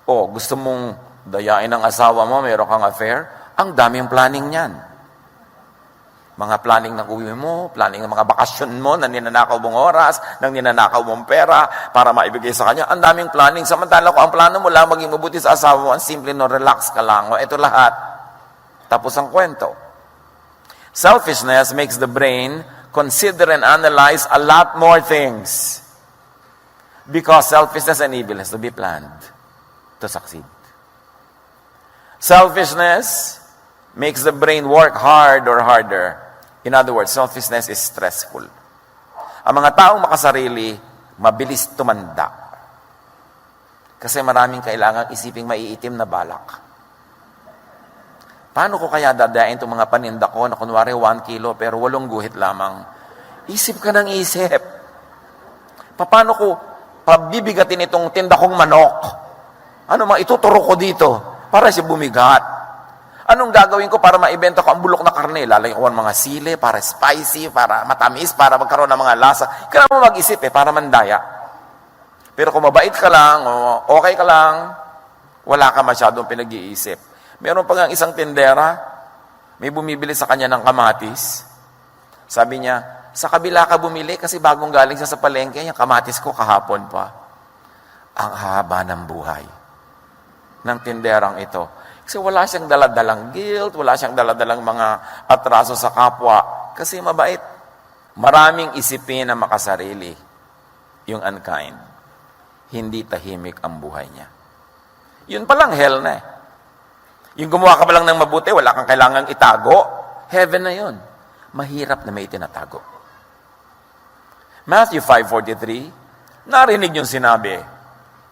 Speaker 2: O, gusto mong dayain ang asawa mo, meron kang affair, ang daming planning niyan. Mga planning ng uwi mo, planning ng mga bakasyon mo, ng ninanakaw mong oras, ng ninanakaw mong pera, para maibigay sa kanya. Ang daming planning. Samantala ko, ang plano mo lang maging mabuti sa asawa mo, ang simple no, relax ka lang. O, ito lahat. Tapos ang kwento. Selfishness makes the brain consider and analyze a lot more things. Because selfishness and evil has to be planned to succeed. Selfishness makes the brain work hard or harder. In other words, selfishness is stressful. Ang mga taong makasarili, mabilis tumanda. Kasi maraming kailangang isiping maiitim na balak. Paano ko kaya dadain itong mga paninda ko na kunwari 1 kilo pero 8 guhit lamang? Isip ka ng isip. Paano ko pabibigatin itong tinda kong manok? Ano ituturo ko dito para siya bumigat? Anong gagawin ko para maibenta ko ang bulok na karne? Lalagyan ko ng mga sili, para spicy, para matamis, para magkaroon ng mga lasa. Kailangan mo mag-isip para mandaya. Pero kung mabait ka lang, o okay ka lang, wala ka masyadong pinag-iisip. Meron pa nga isang tindera, may bumibili sa kanya ng kamatis. Sabi niya, sa kabila ka bumili kasi bagong galing siya sa palengke, yung kamatis ko kahapon pa. Ang haba ng buhay ng tinderang ito. Kasi wala siyang daladalang guilt, wala siyang daladalang mga atraso sa kapwa. Kasi mabait. Maraming isipin na makasarili. Yung unkind. Hindi tahimik ang buhay niya. Yun palang hell na eh. Yung gumawa ka pa lang ng mabuti, wala kang kailangang itago. Heaven na yun. Mahirap na may itinatago. Matthew 5:43, narinig yung sinabi,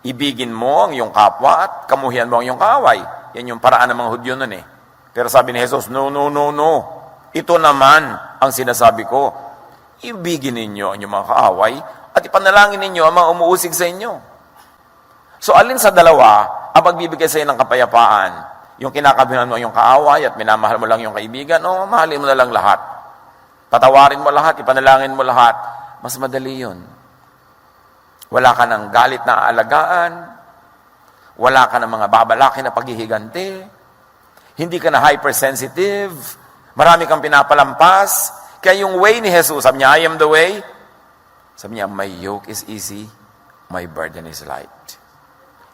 Speaker 2: ibigin mo ang iyong kapwa at kamuhian mo ang iyong kaaway. Yan yung paraan ng mga Hudyo nun eh. Pero sabi ni Jesus, no. Ito naman ang sinasabi ko. Ibigin ninyo ang inyong mga kaaway at ipanalangin ninyo ang mga umuusig sa inyo. So alin sa dalawa ang pagbibigay sa iyo ng kapayapaan? Yung kinakabihan mo yung kaaway at minamahal mo lang yung kaibigan, o mahalin mo na lang lahat. Patawarin mo lahat, ipanalangin mo lahat. Mas madali yun. Wala ka ng galit na aalagaan. Wala ka ng mga babalakin na paghihiganti. Hindi ka na hypersensitive. Marami kang pinapalampas. Kaya yung way ni Jesus, sabi niya, I am the way. Sabi niya, my yoke is easy, my burden is light.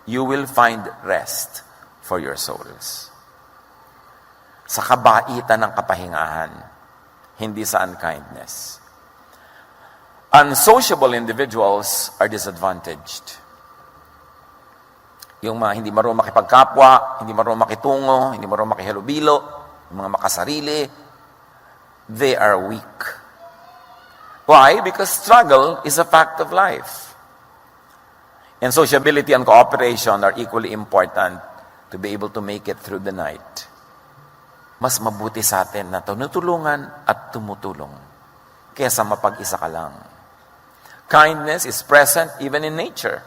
Speaker 2: You will find rest for your souls. Sa kabaitan ng kapahingahan, hindi sa unkindness. Unsociable individuals are disadvantaged. Yung mga hindi marunong makipagkapwa, hindi marunong makitungo, hindi marunong makihalubilo, yung mga makasarili, they are weak. Why? Because struggle is a fact of life. And sociability and cooperation are equally important to be able to make it through the night. Mas mabuti sa atin na tinutulungan at tumutulong kaysa mapag-isa ka lang. Kindness is present even in nature.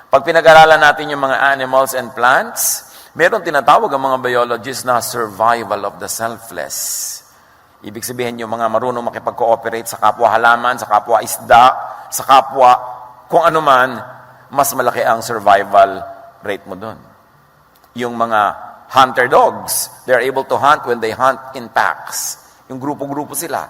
Speaker 2: Pag pinag-aralan natin yung mga animals and plants, meron tinatawag ang mga biologists na survival of the selfless. Ibig sabihin yung mga marunong makipag-cooperate sa kapwa halaman, sa kapwa isda, sa kapwa kung ano man, mas malaki ang survival rate mo doon. Yung mga hunter dogs, they're able to hunt when they hunt in packs. Yung grupo-grupo sila.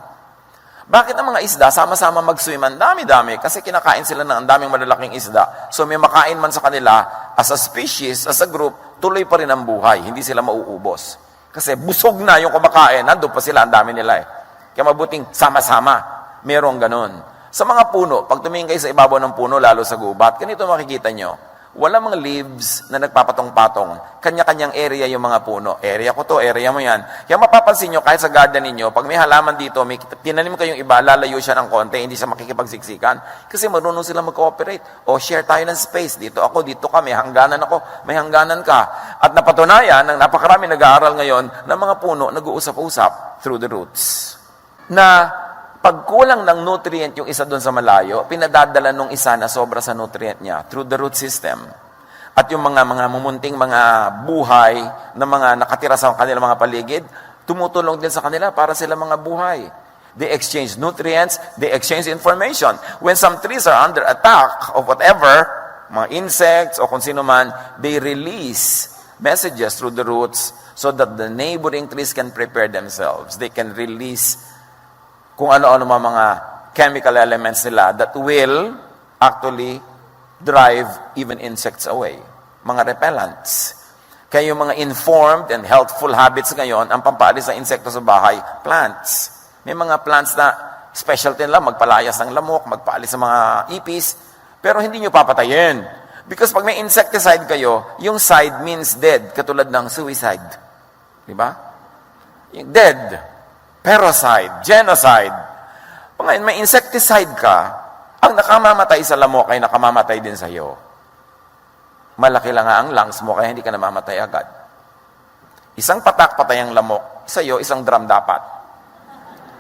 Speaker 2: Bakit ang mga isda sama-sama mag-swim? Ang dami-dami. Kasi kinakain sila ng ang daming malalaking isda. So may makain man sa kanila, as a species, as a group, tuloy pa rin ang buhay. Hindi sila mauubos. Kasi busog na yung kumakain. Nandun pa sila, ang dami nila eh. Kaya mabuting sama-sama. Merong ganun. Sa mga puno, pag tumingin kayo sa ibabaw ng puno, lalo sa gubat, ganito makikita nyo. Wala mga leaves na nagpapatong-patong. Kanya-kanyang area yung mga puno. Area ko to, area mo yan. Kaya mapapansin nyo, kahit sa garden ninyo, pag may halaman dito, may tinanim kayong iba, lalayo siya ng konti, hindi siya makikipagsiksikan. Kasi marunong sila mag-cooperate. O share tayo ng space. Dito ako, dito ka, may hangganan ako, may hangganan ka. At napatunayan, ng napakarami nag-aaral ngayon, ng mga puno nag-uusap-usap through the roots. Na pag kulang ng nutrient yung isa doon sa malayo, pinadadala nung isa na sobra sa nutrient niya through the root system. At yung mga mumunting mga buhay na mga nakatira sa kanilang mga paligid, tumutulong din sa kanila para sila mga buhay. They exchange nutrients, they exchange information. When some trees are under attack of whatever, mga insects o kung sino man, they release messages through the roots so that the neighboring trees can prepare themselves. They can release kung ano-ano mga chemical elements nila that will actually drive even insects away. Mga repellents. Kaya yung mga informed and healthful habits ngayon, ang pampaalis ng insekto sa bahay, plants. May mga plants na specialty nila, magpalayas ng lamok, magpaalis ng mga ipis, pero hindi nyo papatayin. Because pag may insecticide kayo, yung side means dead, katulad ng suicide. Diba? Yung dead. Parasite, genocide. Pag may insecticide ka, ang nakamamatay sa lamok ay nakamamatay din sa iyo. Malaki lang nga ang lungs mo, kaya hindi ka namamatay agad. Isang patak patay ang lamok, sa iyo, isang drum dapat.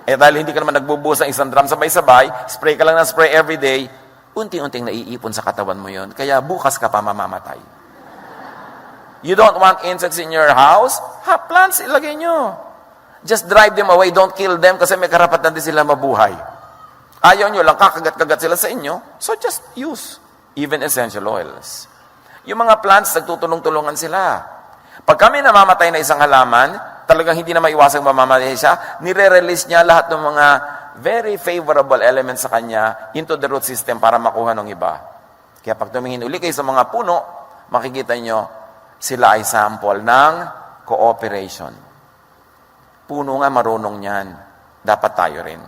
Speaker 2: Eh dahil hindi ka naman nagbubuhos ng isang drum sabay-sabay, spray ka lang ng spray every day, unti-unting naiipon sa katawan mo yon, kaya bukas ka pa mamamatay. You don't want insects in your house? Ha, plants, ilagay nyo. Just drive them away, don't kill them kasi may karapatan din sila mabuhay. Ayaw nyo lang, kakagat-kagat sila sa inyo, so just use even essential oils. Yung mga plants, nagtutulong-tulungan sila. Pag kami namamatay na isang halaman, talagang hindi na maiwasang mamamatay siya, nire-release niya lahat ng mga very favorable elements sa kanya into the root system para makuha ng iba. Kaya pag tumingin uli kayo sa mga puno, makikita nyo, sila ay sample ng cooperation. Puno nga marunong niyan. Dapat tayo rin.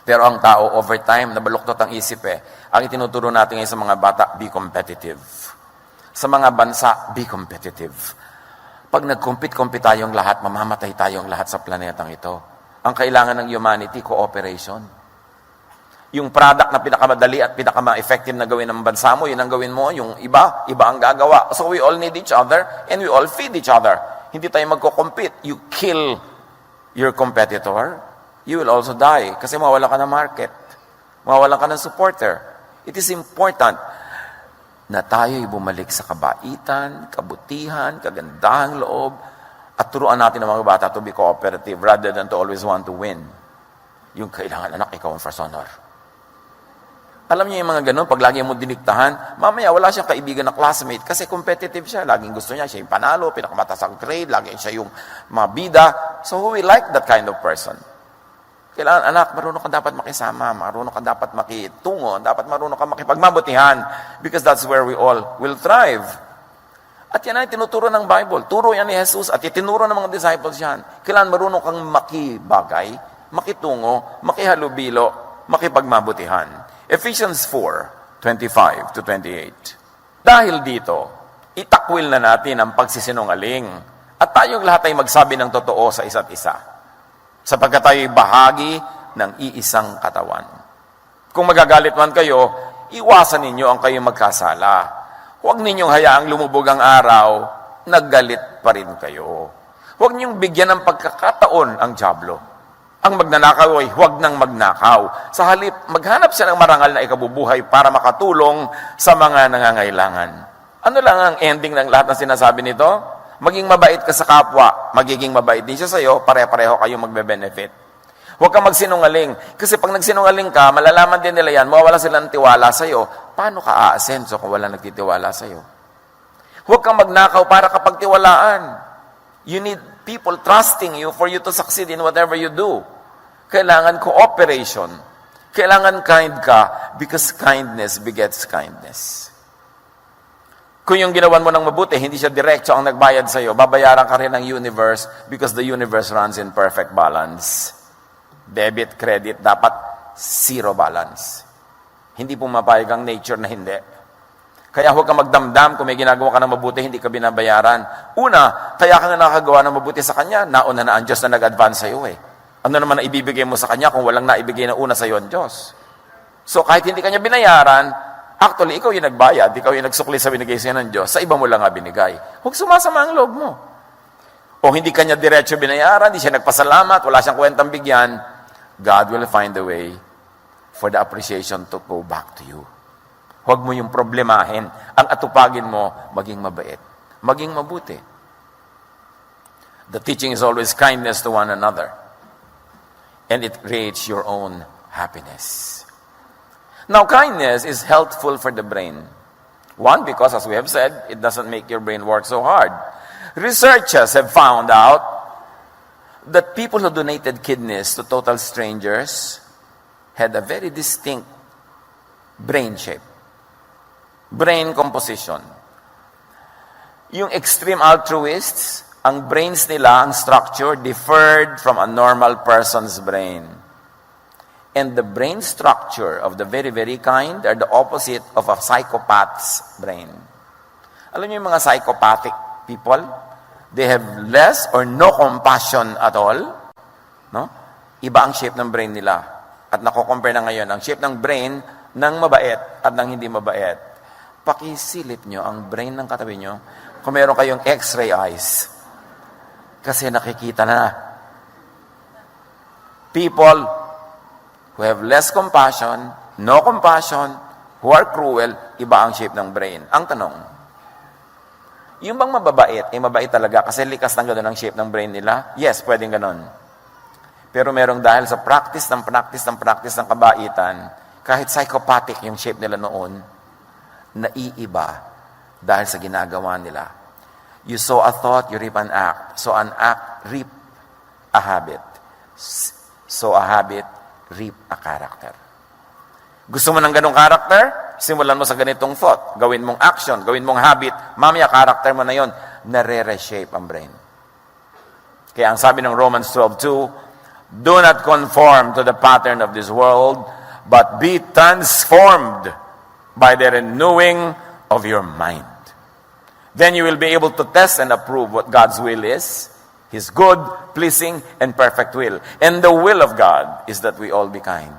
Speaker 2: Pero ang tao, over time, nabaluktot ang isip eh. Ang itinuturo natin ngayon sa mga bata, be competitive. Sa mga bansa, be competitive. Pag nag-compete tayong lahat, mamamatay tayong lahat sa planetang ito. Ang kailangan ng humanity, cooperation. Yung product na pinakamadali at pinakama-effective na gawin ng bansa mo, yun ang gawin mo. Yung iba ang gagawa. So we all need each other and we all feed each other. Hindi tayo magko-compete. You kill your competitor, you will also die kasi mawawalan ka ng market. Mawawalan ka ng supporter. It is important na tayo'y bumalik sa kabaitan, kabutihan, kagandahang loob, at turuan natin ang mga bata to be cooperative rather than to always want to win. Yung kailangan anak, ikaw ang first honor. Alam niyo yung mga ganun, pag lagi mo diniktahan, mamaya wala siyang kaibigan na classmate kasi competitive siya. Laging gusto niya, siya yung panalo, pinakamataas ang grade, laging siya yung mga bida. So who will like that kind of person? Kailangan, anak, marunong ka dapat makisama, marunong ka dapat makitungo, dapat marunong ka makipagmabutihan because that's where we all will thrive. At yan ay tinuturo ng Bible. Turo yan ni Jesus at itinuro ng mga disciples yan. Kailangan marunong kang makibagay, makitungo, makihalubilo, makipagmabutihan. Ephesians 4:25 to 28. Dahil dito, itakwil na natin ang pagsisinungaling at tayong lahat ay magsabi ng totoo sa isa't isa. Sapagkat tayo'y bahagi ng iisang katawan. Kung magagalit man kayo, iwasan ninyo ang kayong magkasala. Huwag ninyong hayaang lumubog ang araw, naggalit pa rin kayo. Huwag ninyong bigyan ng pagkakataon ang dyablo. Ang magnanakaw ay huwag nang magnakaw. Sa halip, maghanap siya ng marangal na ikabubuhay para makatulong sa mga nangangailangan. Ano lang ang ending ng lahat ng sinasabi nito? Maging mabait ka sa kapwa, magiging mabait din siya sa iyo, pare-pareho kayong magbe-benefit. Huwag kang magsinungaling. Kasi pag nagsinungaling ka, malalaman din nila yan, mawawala sila ng tiwala sa iyo. Paano ka aasenso kung wala nagtitiwala sa iyo? Huwag kang magnakaw para kapagtiwalaan. You need people trusting you for you to succeed in whatever you do. Kailangan cooperation. Kailangan kind ka because kindness begets kindness. Kung yung ginawan mo ng mabuti, hindi siya diretso ang nagbayad sa'yo, babayaran ka rin ng universe because the universe runs in perfect balance. Debit, credit, dapat zero balance. Hindi pumapayag ang nature na hindi. Kaya huwag kang magdamdam kung may ginagawa ka ng mabuti, hindi ka binabayaran. Una, kaya ka nga nakagawa ng mabuti sa Kanya, nauna na ang Diyos na nag-advance sa'yo eh. Ano naman na ibibigay mo sa Kanya kung walang naibigay na una sa'yo ang Diyos? So kahit hindi Kanya binayaran, actually, ikaw yung nagbayad, ikaw yung nagsukli sa binigay sa'yo ng Diyos, sa iba mo lang nga binigay. Huwag sumasama ang loob mo. O hindi Kanya diretso binayaran, hindi siya nagpasalamat, wala siyang kwentang bigyan, God will find a way for the appreciation to go back to you. Huwag mo yung problemahin. Ang atupagin mo, maging mabait. Maging mabuti. The teaching is always kindness to one another. And it creates your own happiness. Now, kindness is healthful for the brain. One, because as we have said, it doesn't make your brain work so hard. Researchers have found out that people who donated kidneys to total strangers had a very distinct brain shape. Brain composition. Yung extreme altruists, ang brains nila, ang structure, differed from a normal person's brain. And the brain structure of the very, very kind are the opposite of a psychopath's brain. Alam niyo yung mga psychopathic people? They have less or no compassion at all. No? Iba ang shape ng brain nila. At nako-compare na ngayon ang shape ng brain ng mabait at ng hindi mabait. Pakisilip nyo ang brain ng katabi nyo kung meron kayong x-ray eyes. Kasi nakikita na. People who have less compassion, no compassion, who are cruel, iba ang shape ng brain. Ang tanong, yung bang mababait, mabait talaga kasi likas ng gano'n ang shape ng brain nila? Yes, pwedeng gano'n. Pero merong dahil sa practice ng kabaitan, kahit psychopathic yung shape nila noon, naiiba dahil sa ginagawa nila. You sow a thought, you reap an act. So an act, reap a habit. So a habit, reap a character. Gusto mo ng ganong character? Simulan mo sa ganitong thought. Gawin mong action, gawin mong habit. Mamaya, character mo na yon, nare-reshape ang brain. Kaya ang sabi ng Romans 12:2, do not conform to the pattern of this world, but be transformed by the renewing of your mind. Then you will be able to test and approve what God's will is, His good, pleasing, and perfect will. And the will of God is that we all be kind.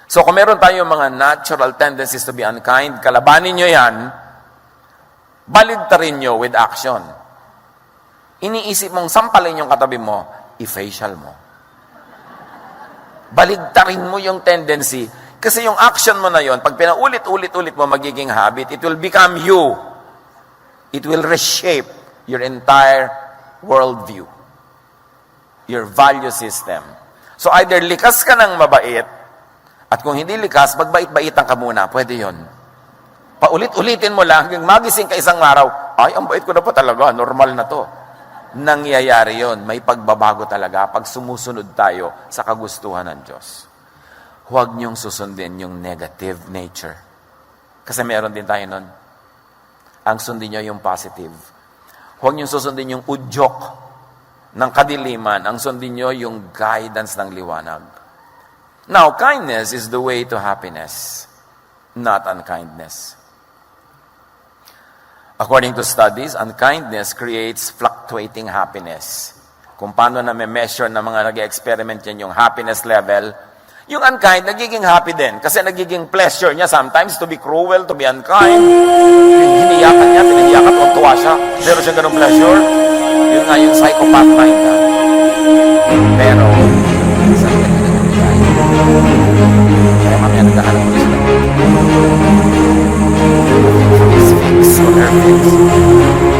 Speaker 2: So kung meron tayong mga natural tendencies to be unkind, kalabanin nyo yan, baligtarin nyo with action. Iniisip mong sampalin yung katabi mo, i-facial mo. Baligtarin mo yung tendency. Kasi yung action mo na yon, pag pinaulit-ulit-ulit mo magiging habit, it will become you. It will reshape your entire worldview. Your value system. So either likas ka ng mabait, at kung hindi likas, magbait-baitan ka muna. Pwede yon. Paulit-ulitin mo lang, hanggang magising ka isang araw, ay, ang bait ko na po talaga, normal na to. Nangyayari yon. May pagbabago talaga pag sumusunod tayo sa kagustuhan ng Diyos. Huwag niyong susundin yung negative nature. Kasi meron din tayo nun. Ang sundin niyo yung positive. Huwag niyong susundin yung udyok ng kadiliman. Ang sundin niyo yung guidance ng liwanag. Now, kindness is the way to happiness, not unkindness. According to studies, unkindness creates fluctuating happiness. Kung paano na may measure na mga nag-experiment yan yung happiness level, yung unkind, nagiging happy din. Kasi nagiging pleasure niya sometimes to be cruel, to be unkind. Hiniyakan niya, pinahiyakan, tuwa siya. Pero siya ganun pleasure. Yun nga yung psychopath mind. Pero, isang kaya mamaya nagkahanap ko sila. His fix or her fix.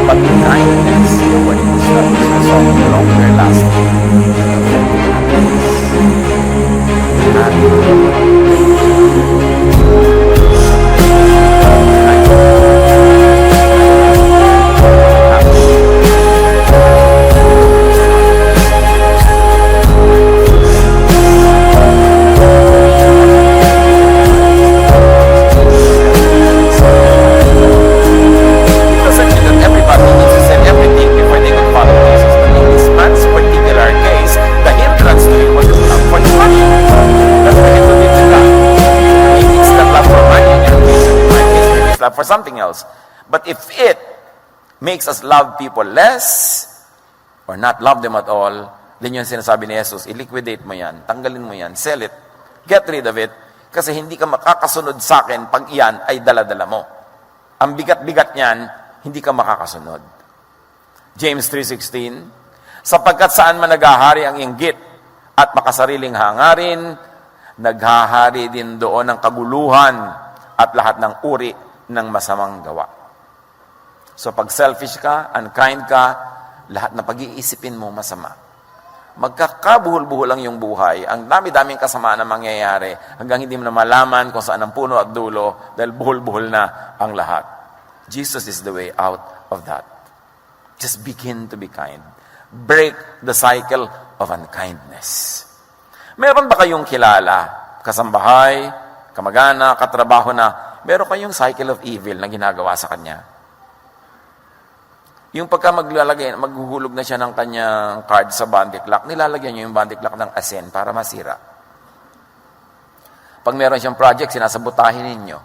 Speaker 2: But kindness, according to studies, result in longer lasting for something else. But if it makes us love people less or not love them at all, then yung sinasabi ni Jesus, i-liquidate mo yan, tanggalin mo yan, sell it, get rid of it, kasi hindi ka makakasunod sa akin pag iyan ay dala-dala mo. Ang bigat-bigat niyan, hindi ka makakasunod. James 3:16, sapagkat saan man naghahari ang inggit at makasariling hangarin, naghahari din doon ang kaguluhan at lahat ng uri ng masamang gawa. So pag selfish ka, unkind ka, lahat na pag-iisipin mo masama. Magkakabuhol-buhol lang yung buhay. Ang dami-daming kasamaan na mangyayari hanggang hindi mo na malaman kung saan ang puno at dulo dahil buhol-buhol na ang lahat. Jesus is the way out of that. Just begin to be kind. Break the cycle of unkindness. Meron ba kayong kilala, kasambahay, kamag-anak, katrabaho na meron kayong cycle of evil na ginagawa sa kanya? Yung pagka maghuhulog na siya ng kanyang card sa bandy clock, nilalagyan niya yung bandy clock ng asin para masira. Pag meron siyang project, sinasabotahin ninyo.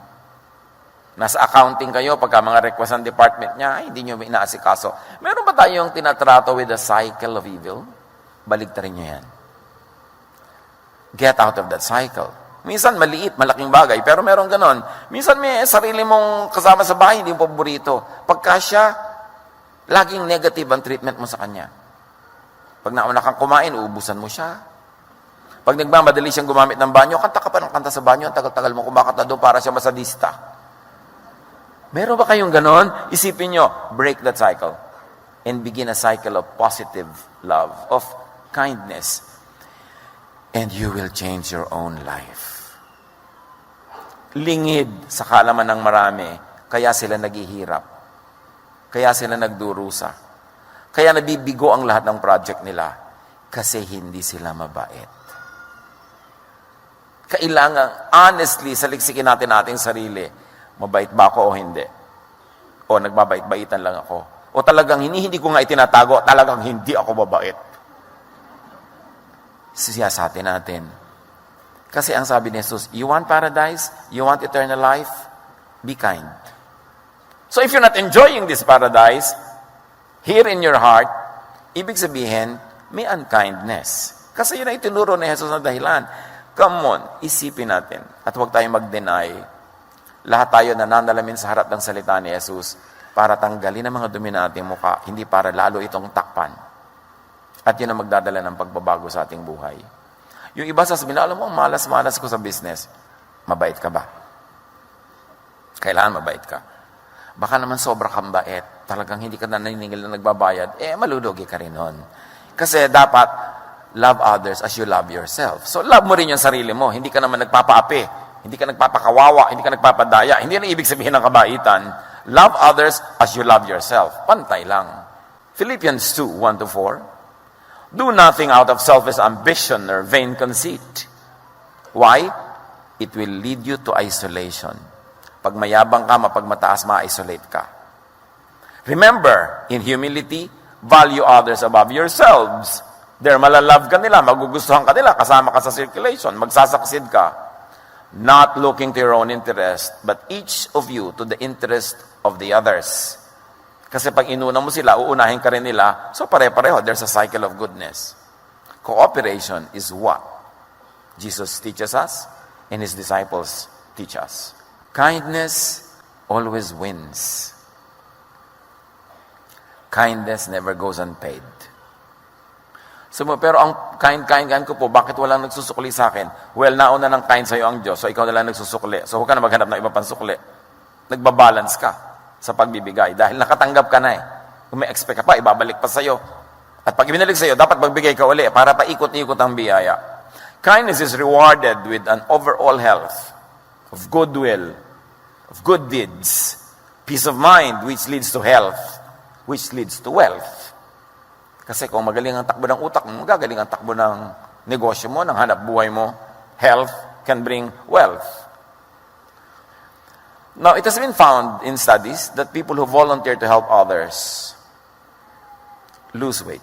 Speaker 2: Nasa accounting kayo, pagka mga request ng department niya, ay, hindi nyo inaasikaso. Meron ba tayong tinatrato with the cycle of evil? Baligtarin nyo yan. Get out of that cycle. Minsan maliit, malaking bagay, pero meron ganon. Minsan may sarili mong kasama sa bahay, hindi mo paborito. Pagka siya, laging negative ang treatment mo sa kanya. Pag nauna kang kumain, uubusan mo siya. Pag nagmamadali siyang gumamit ng banyo, kanta ka pa ng kanta sa banyo, ang tagal-tagal mo kumakanta doon para siya masadista. Meron ba kayong ganon? Isipin nyo, break that cycle and begin a cycle of positive love, of kindness, and you will change your own life. Lingid sa kaalaman ng marami, kaya sila naghihirap. Kaya sila nagdurusa. Kaya nabibigo ang lahat ng project nila. Kasi hindi sila mabait. Kailangan, honestly, saliksikin natin ating sarili. Mabait ba ako o hindi? O nagbabait-baitan lang ako? O talagang hindi ko nga itinatago, talagang hindi ako mabait. Siyasatin natin. Kasi ang sabi ni Jesus, you want paradise? You want eternal life? Be kind. So if you're not enjoying this paradise, here in your heart, ibig sabihin, may unkindness. Kasi yun ang itinuro ni Jesus na dahilan. Come on, isipin natin. At huwag tayong mag-deny. Lahat tayo nananalamin sa harap ng salita ni Jesus para tanggalin ang mga dumi na ating mukha, hindi para lalo itong takpan. At yun ang magdadala ng pagbabago sa ating buhay. Yung iba sasabihin, alam mo, malas-malas ko sa business. Mabait ka ba? Kailangan mabait ka. Baka naman sobra kang bait, talagang hindi ka na naniningil na nagbabayad, malulugi ka rin nun. Kasi dapat, love others as you love yourself. So, love mo rin yung sarili mo. Hindi ka naman nagpapaapi, hindi ka nagpapakawawa, hindi ka nagpapadaya. Hindi na ibig sabihin ng kabaitan. Love others as you love yourself. Pantay lang. Philippians 2:1-4. Do nothing out of selfish ambition or vain conceit. Why? It will lead you to isolation. Pag mayabang ka, mapagmataas, ma-isolate ka. Remember, in humility, value others above yourselves. There, malalove ka nila, magugustuhan ka nila, kasama ka sa circulation, magsasaksid ka. Not looking to your own interest, but each of you to the interest of the others. Kasi pag inuna mo sila, uunahin ka rin nila, so pare-pareho, there's a cycle of goodness. Cooperation is what Jesus teaches us and His disciples teach us. Kindness always wins. Kindness never goes unpaid. So, pero ang kind ko po, bakit walang nagsusukli sa akin? Well, nauna ng kind sa'yo ang Diyos, so ikaw na lang nagsusukli. So, huwag ka na maghanap ng iba pang sukli. Nagbabalance ka sa pagbibigay dahil nakatanggap ka na eh. Kung may expect ka pa, ibabalik pa sa'yo. At pag ibinalik sa'yo, dapat magbigay ka uli para paikot-ikot ang biyaya. Kindness is rewarded with an overall health of goodwill, of good deeds, peace of mind, which leads to health, which leads to wealth. Kasi kung magaling ang takbo ng utak mo, magagaling ang takbo ng negosyo mo, ng hanap buhay mo, health can bring wealth. Now, it has been found in studies that people who volunteer to help others lose weight,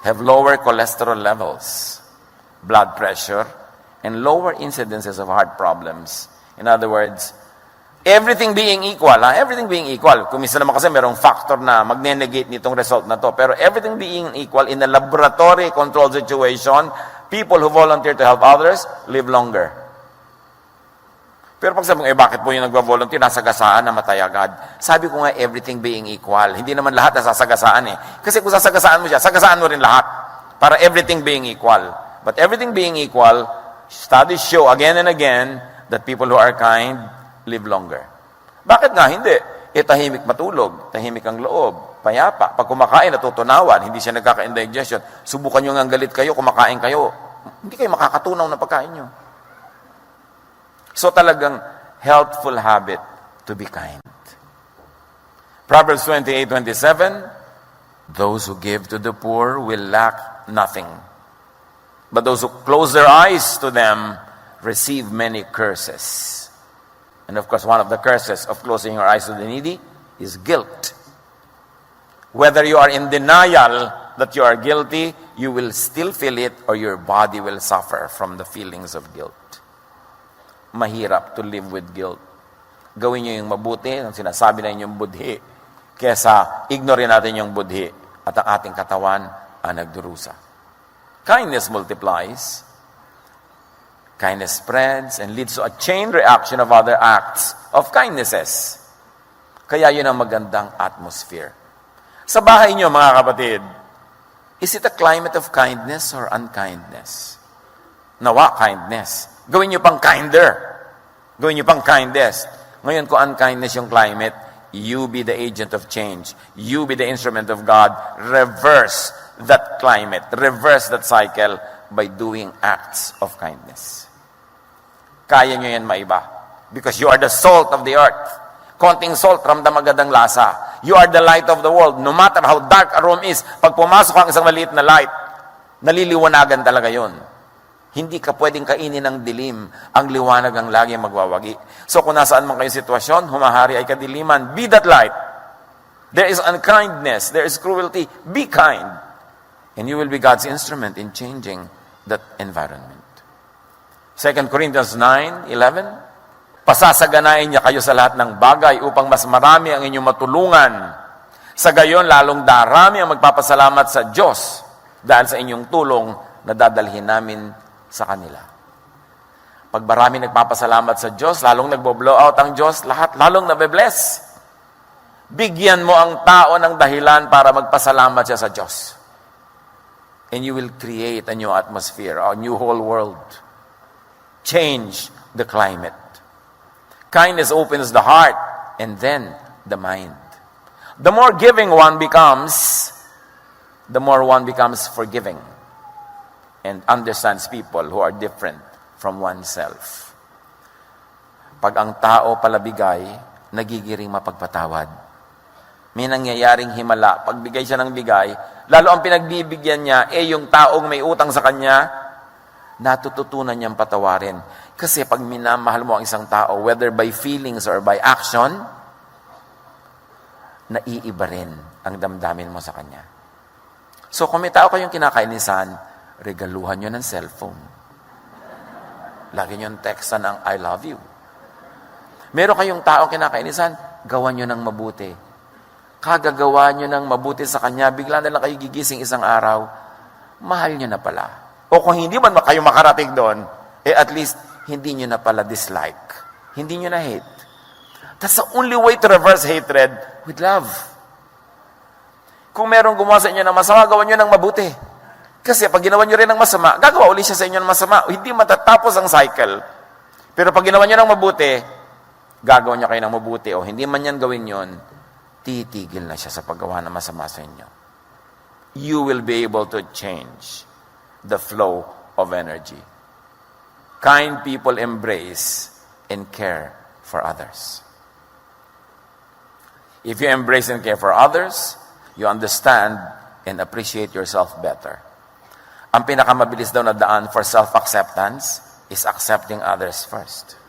Speaker 2: have lower cholesterol levels, blood pressure, and lower incidences of heart problems. In other words, Everything being equal, everything being equal. Kung minsan naman kasi merong factor na magne-negate nitong result na to. Pero everything being equal, in a laboratory controlled situation, people who volunteer to help others live longer. Pero pag sabi ko, bakit po yung nagwa-volunteer, nasagasaan, namatay agad? Sabi ko nga, everything being equal. Hindi naman lahat nasasagasaan eh. Kasi kung sasagasaan mo siya, sagasaan mo rin lahat. Para everything being equal. But everything being equal, studies show again and again that people who are kind live longer. Bakit nga hindi? Tahimik matulog, tahimik ang loob, payapa. Pag kumakain, natutunawan, hindi siya nagkaka-indigestion. Subukan nyo nga galit kayo, kumakain kayo. Hindi kayo makakatunaw na pagkain nyo. So talagang healthful habit to be kind. Proverbs 28:27, those who give to the poor will lack nothing. But those who close their eyes to them receive many curses. And of course, one of the curses of closing your eyes to the needy is guilt. Whether you are in denial that you are guilty, you will still feel it or your body will suffer from the feelings of guilt. Mahirap to live with guilt. Gawin nyo yung mabuti, ang sinasabi na inyong budhi, kesa ignore natin yung budhi at ang ating katawan ang nagdurusa. Kindness multiplies. Kindness spreads and leads to a chain reaction of other acts of kindnesses. Kaya yun ang magandang atmosphere. Sa bahay nyo, mga kapatid, is it a climate of kindness or unkindness? Nawa, kindness. Gawin nyo pang kinder. Gawin nyo pang kindness. Ngayon, kung unkindness yung climate, you be the agent of change. You be the instrument of God. Reverse that climate. Reverse that cycle by doing acts of kindness. Kaya nyo yan maiba. Because you are the salt of the earth. Konting salt, ramdam agad ang lasa. You are the light of the world. No matter how dark a room is, pag pumasok ang isang maliit na light, naliliwanagan talaga yon. Hindi ka pwedeng kainin ng dilim. Ang liwanag ang lagi magwawagi. So kung nasaan man kayong sitwasyon, humahari ay kadiliman, be that light. There is unkindness, there is cruelty, be kind. And you will be God's instrument in changing that environment. 2 Corinthians 9:11, pasasaganain niya kayo sa lahat ng bagay upang mas marami ang inyong matulungan. Sa gayon, lalong darami ang magpapasalamat sa Diyos dahil sa inyong tulong na dadalhin namin sa kanila. Pag marami nagpapasalamat sa Diyos, lalong nagbo-blow out ang Diyos, lahat lalong nabe-bless. Bigyan mo ang tao ng dahilan para magpasalamat siya sa Diyos. And you will create a new atmosphere, a new whole world. Change the climate. Kindness opens the heart and then the mind. The more giving one becomes, the more one becomes forgiving and understands people who are different from oneself. Pag ang tao palabigay, nagigiring mapagpatawad. May nangyayaring himala. Pagbigay siya ng bigay, lalo ang pinagbibigyan niya, yung taong may utang sa kanya, natututunan niyang patawarin. Kasi pag minamahal mo ang isang tao, whether by feelings or by action, naiiba rin ang damdamin mo sa kanya. So kung may tao kayong kinakainisan, regaluhan nyo ng cellphone. Lagi nyo textan ng I love you. Meron kayong tao kinakainisan, gawan nyo ng mabuti. Kagagawa nyo ng mabuti sa kanya, bigla na lang kayo gigising isang araw, mahal nyo na pala. O kung hindi man kayo makarating doon, at least, hindi nyo na pala dislike. Hindi nyo na hate. That's the only way to reverse hatred with love. Kung merong gumawa sa inyo ng masama, gawan nyo ng mabuti. Kasi pag ginawa nyo rin ng masama, gagawa ulit siya sa inyo ng masama. Hindi matatapos ang cycle. Pero pag ginawa nyo ng mabuti, gagawa nyo kayo ng mabuti. O hindi man yan gawin yon, titigil na siya sa paggawa ng masama sa inyo. You will be able to change the flow of energy. Kind people embrace and care for others. If you embrace and care for others, you understand and appreciate yourself better. Ang pinakamabilis daw na daan for self-acceptance is accepting others first.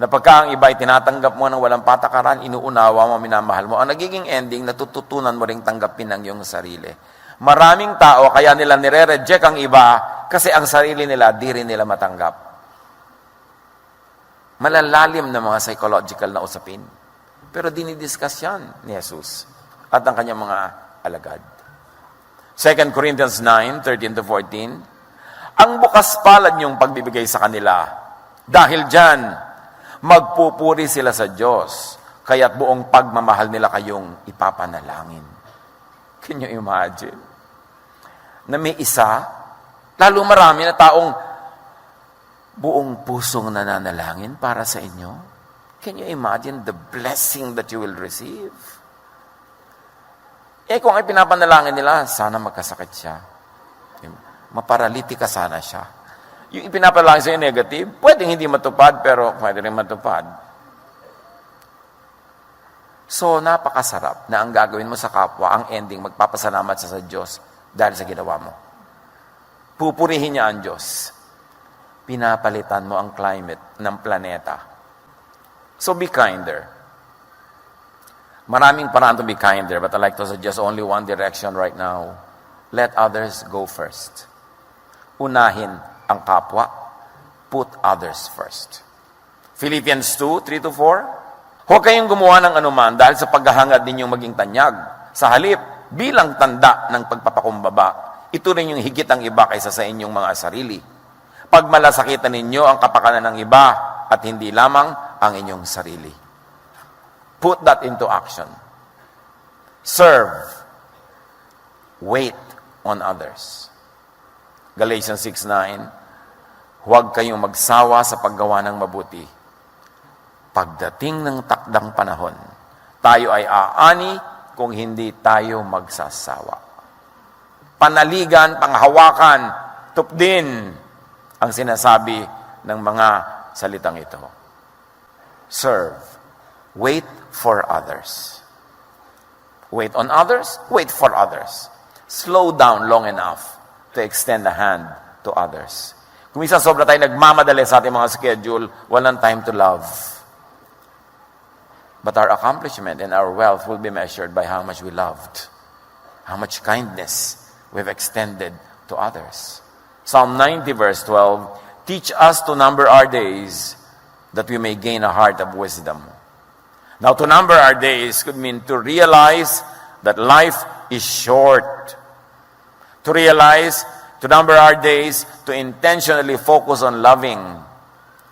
Speaker 2: Na pagka ang iba ay tinatanggap mo ng walang patakaran, inuunawa mo, minamahal mo, ang nagiging ending, natututunan mo ring tanggapin ang iyong sarili. Maraming tao, kaya nila nire-reject ang iba kasi ang sarili nila, di rin nila matanggap. Malalalim na mga psychological na usapin. Pero dinidiscuss yan ni Jesus at ang kanyang mga alagad. 2 Corinthians 9:13-14, ang bukas palad niyong pagbibigay sa kanila. Dahil dyan, magpupuri sila sa Diyos, kaya't buong pagmamahal nila kayong ipapanalangin. Can you imagine? Na may isa, lalo marami na taong buong pusong nananalangin para sa inyo. Can you imagine the blessing that you will receive? Kung ay pinapanalangin nila, sana magkasakit siya. Maparalitika sana siya. Yung ipinapanalangin sa'yo negative, pwedeng hindi matupad, pero pwede rin matupad. So, napakasarap na ang gagawin mo sa kapwa, ang ending, magpapasalamat sa Diyos dahil sa ginawa mo. Pupurihin niya ang Diyos. Pinapalitan mo ang climate ng planeta. So, be kinder. Maraming paraan to be kinder, but I like to suggest only one direction right now. Let others go first. Unahin ang kapwa. Put others first. Philippians 2:3-4, huwag kayong gumawa ng anuman dahil sa paghahangad ninyong maging tanyag. Sa halip, bilang tanda ng pagpapakumbaba, ito rin yung higit ang iba kaysa sa inyong mga sarili. Pagmalasakitan ninyo ang kapakanan ng iba at hindi lamang ang inyong sarili. Put that into action. Serve. Wait on others. Galatians 6:9, huwag kayong magsawa sa paggawa ng mabuti. Pagdating ng takdang panahon, tayo ay aani kung hindi tayo magsasawa. Panaligan, panghawakan, tupdin ang sinasabi ng mga salitang ito. Serve. Wait for others. Wait on others, wait for others. Slow down long enough to extend a hand to others. Kung minsan sobra tayo nagmamadali sa ating mga schedule, walang time to love. But our accomplishment and our wealth will be measured by how much we loved, how much kindness we've extended to others. Psalm 90 verse 12, teach us to number our days that we may gain a heart of wisdom. Now, to number our days could mean to realize that life is short. To realize, to number our days, to intentionally focus on loving,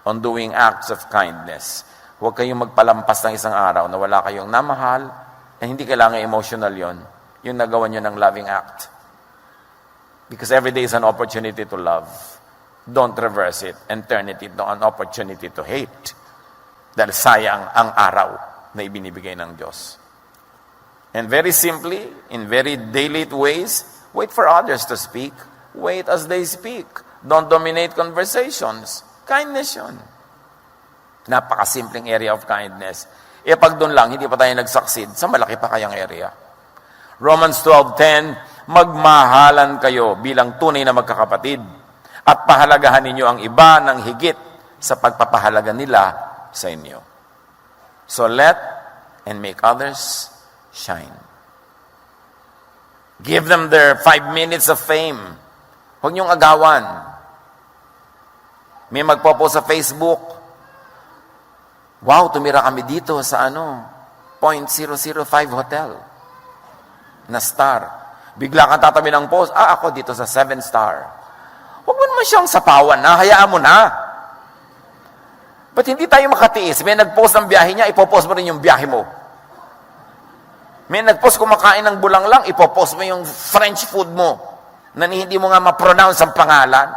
Speaker 2: on doing acts of kindness. Huwag kayong magpalampas ng isang araw na wala kayong namahal, na hindi kailangan emotional yon, yung nagawa nyo ng loving act. Because every day is an opportunity to love. Don't reverse it and turn it into an opportunity to hate. Dahil sayang ang araw na ibinibigay ng Diyos. And very simply, in very daily ways, wait for others to speak. Wait as they speak. Don't dominate conversations. Kindness yun. Napakasimpleng area of kindness. Pag doon lang, hindi pa tayo nag-succeed, sa malaki pa kayang area. Romans 12:10, magmahalan kayo bilang tunay na magkakapatid at pahalagahan ninyo ang iba ng higit sa pagpapahalaga nila sa inyo. So let and make others shine. Give them their 5 minutes of fame. Huwag niyong agawan. May magpopost sa Facebook, wow, tumira kami dito sa .005 hotel na star. Bigla kang tatabi ng post, ako dito sa 7 star. Huwag mo naman siyang sapawan na, hayaan mo na. Ba't hindi tayo makatiis? May nag-post ng biyahe niya, ipopost mo rin yung biyahe mo. May nag-post kumakain ng bulang lang, ipopost mo yung French food mo na hindi mo nga ma-pronounce ang pangalan.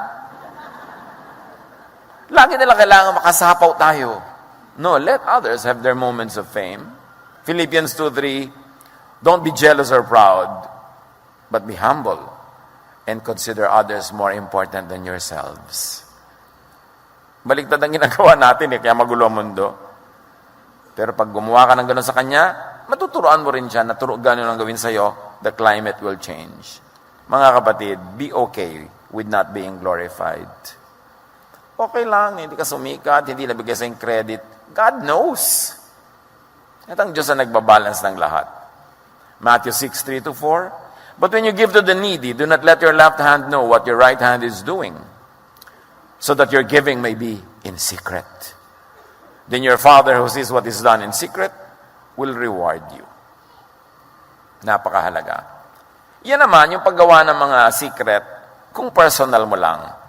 Speaker 2: Lagi nila kailangan makasapaw tayo. No, let others have their moments of fame. Philippians 2:3, don't be jealous or proud, but be humble and consider others more important than yourselves. Baliktad ang ginagawa natin kaya magulo ang mundo. Pero pag gumawa ka ng gano'n sa kanya, matuturoan mo rin siya na gano'n ang gawin sa'yo, the climate will change. Mga kapatid, be okay with not being glorified. Okay lang, hindi ka sumikat, hindi nabigay sa'yo credit. God knows. At ang Diyos ang nagbabalance ng lahat. Matthew 6:3-4, but when you give to the needy, do not let your left hand know what your right hand is doing, so that your giving may be in secret. then your Father who sees what is done in secret will reward you. Napakahalaga. Yan naman, yung paggawa ng mga secret, kung personal mo lang.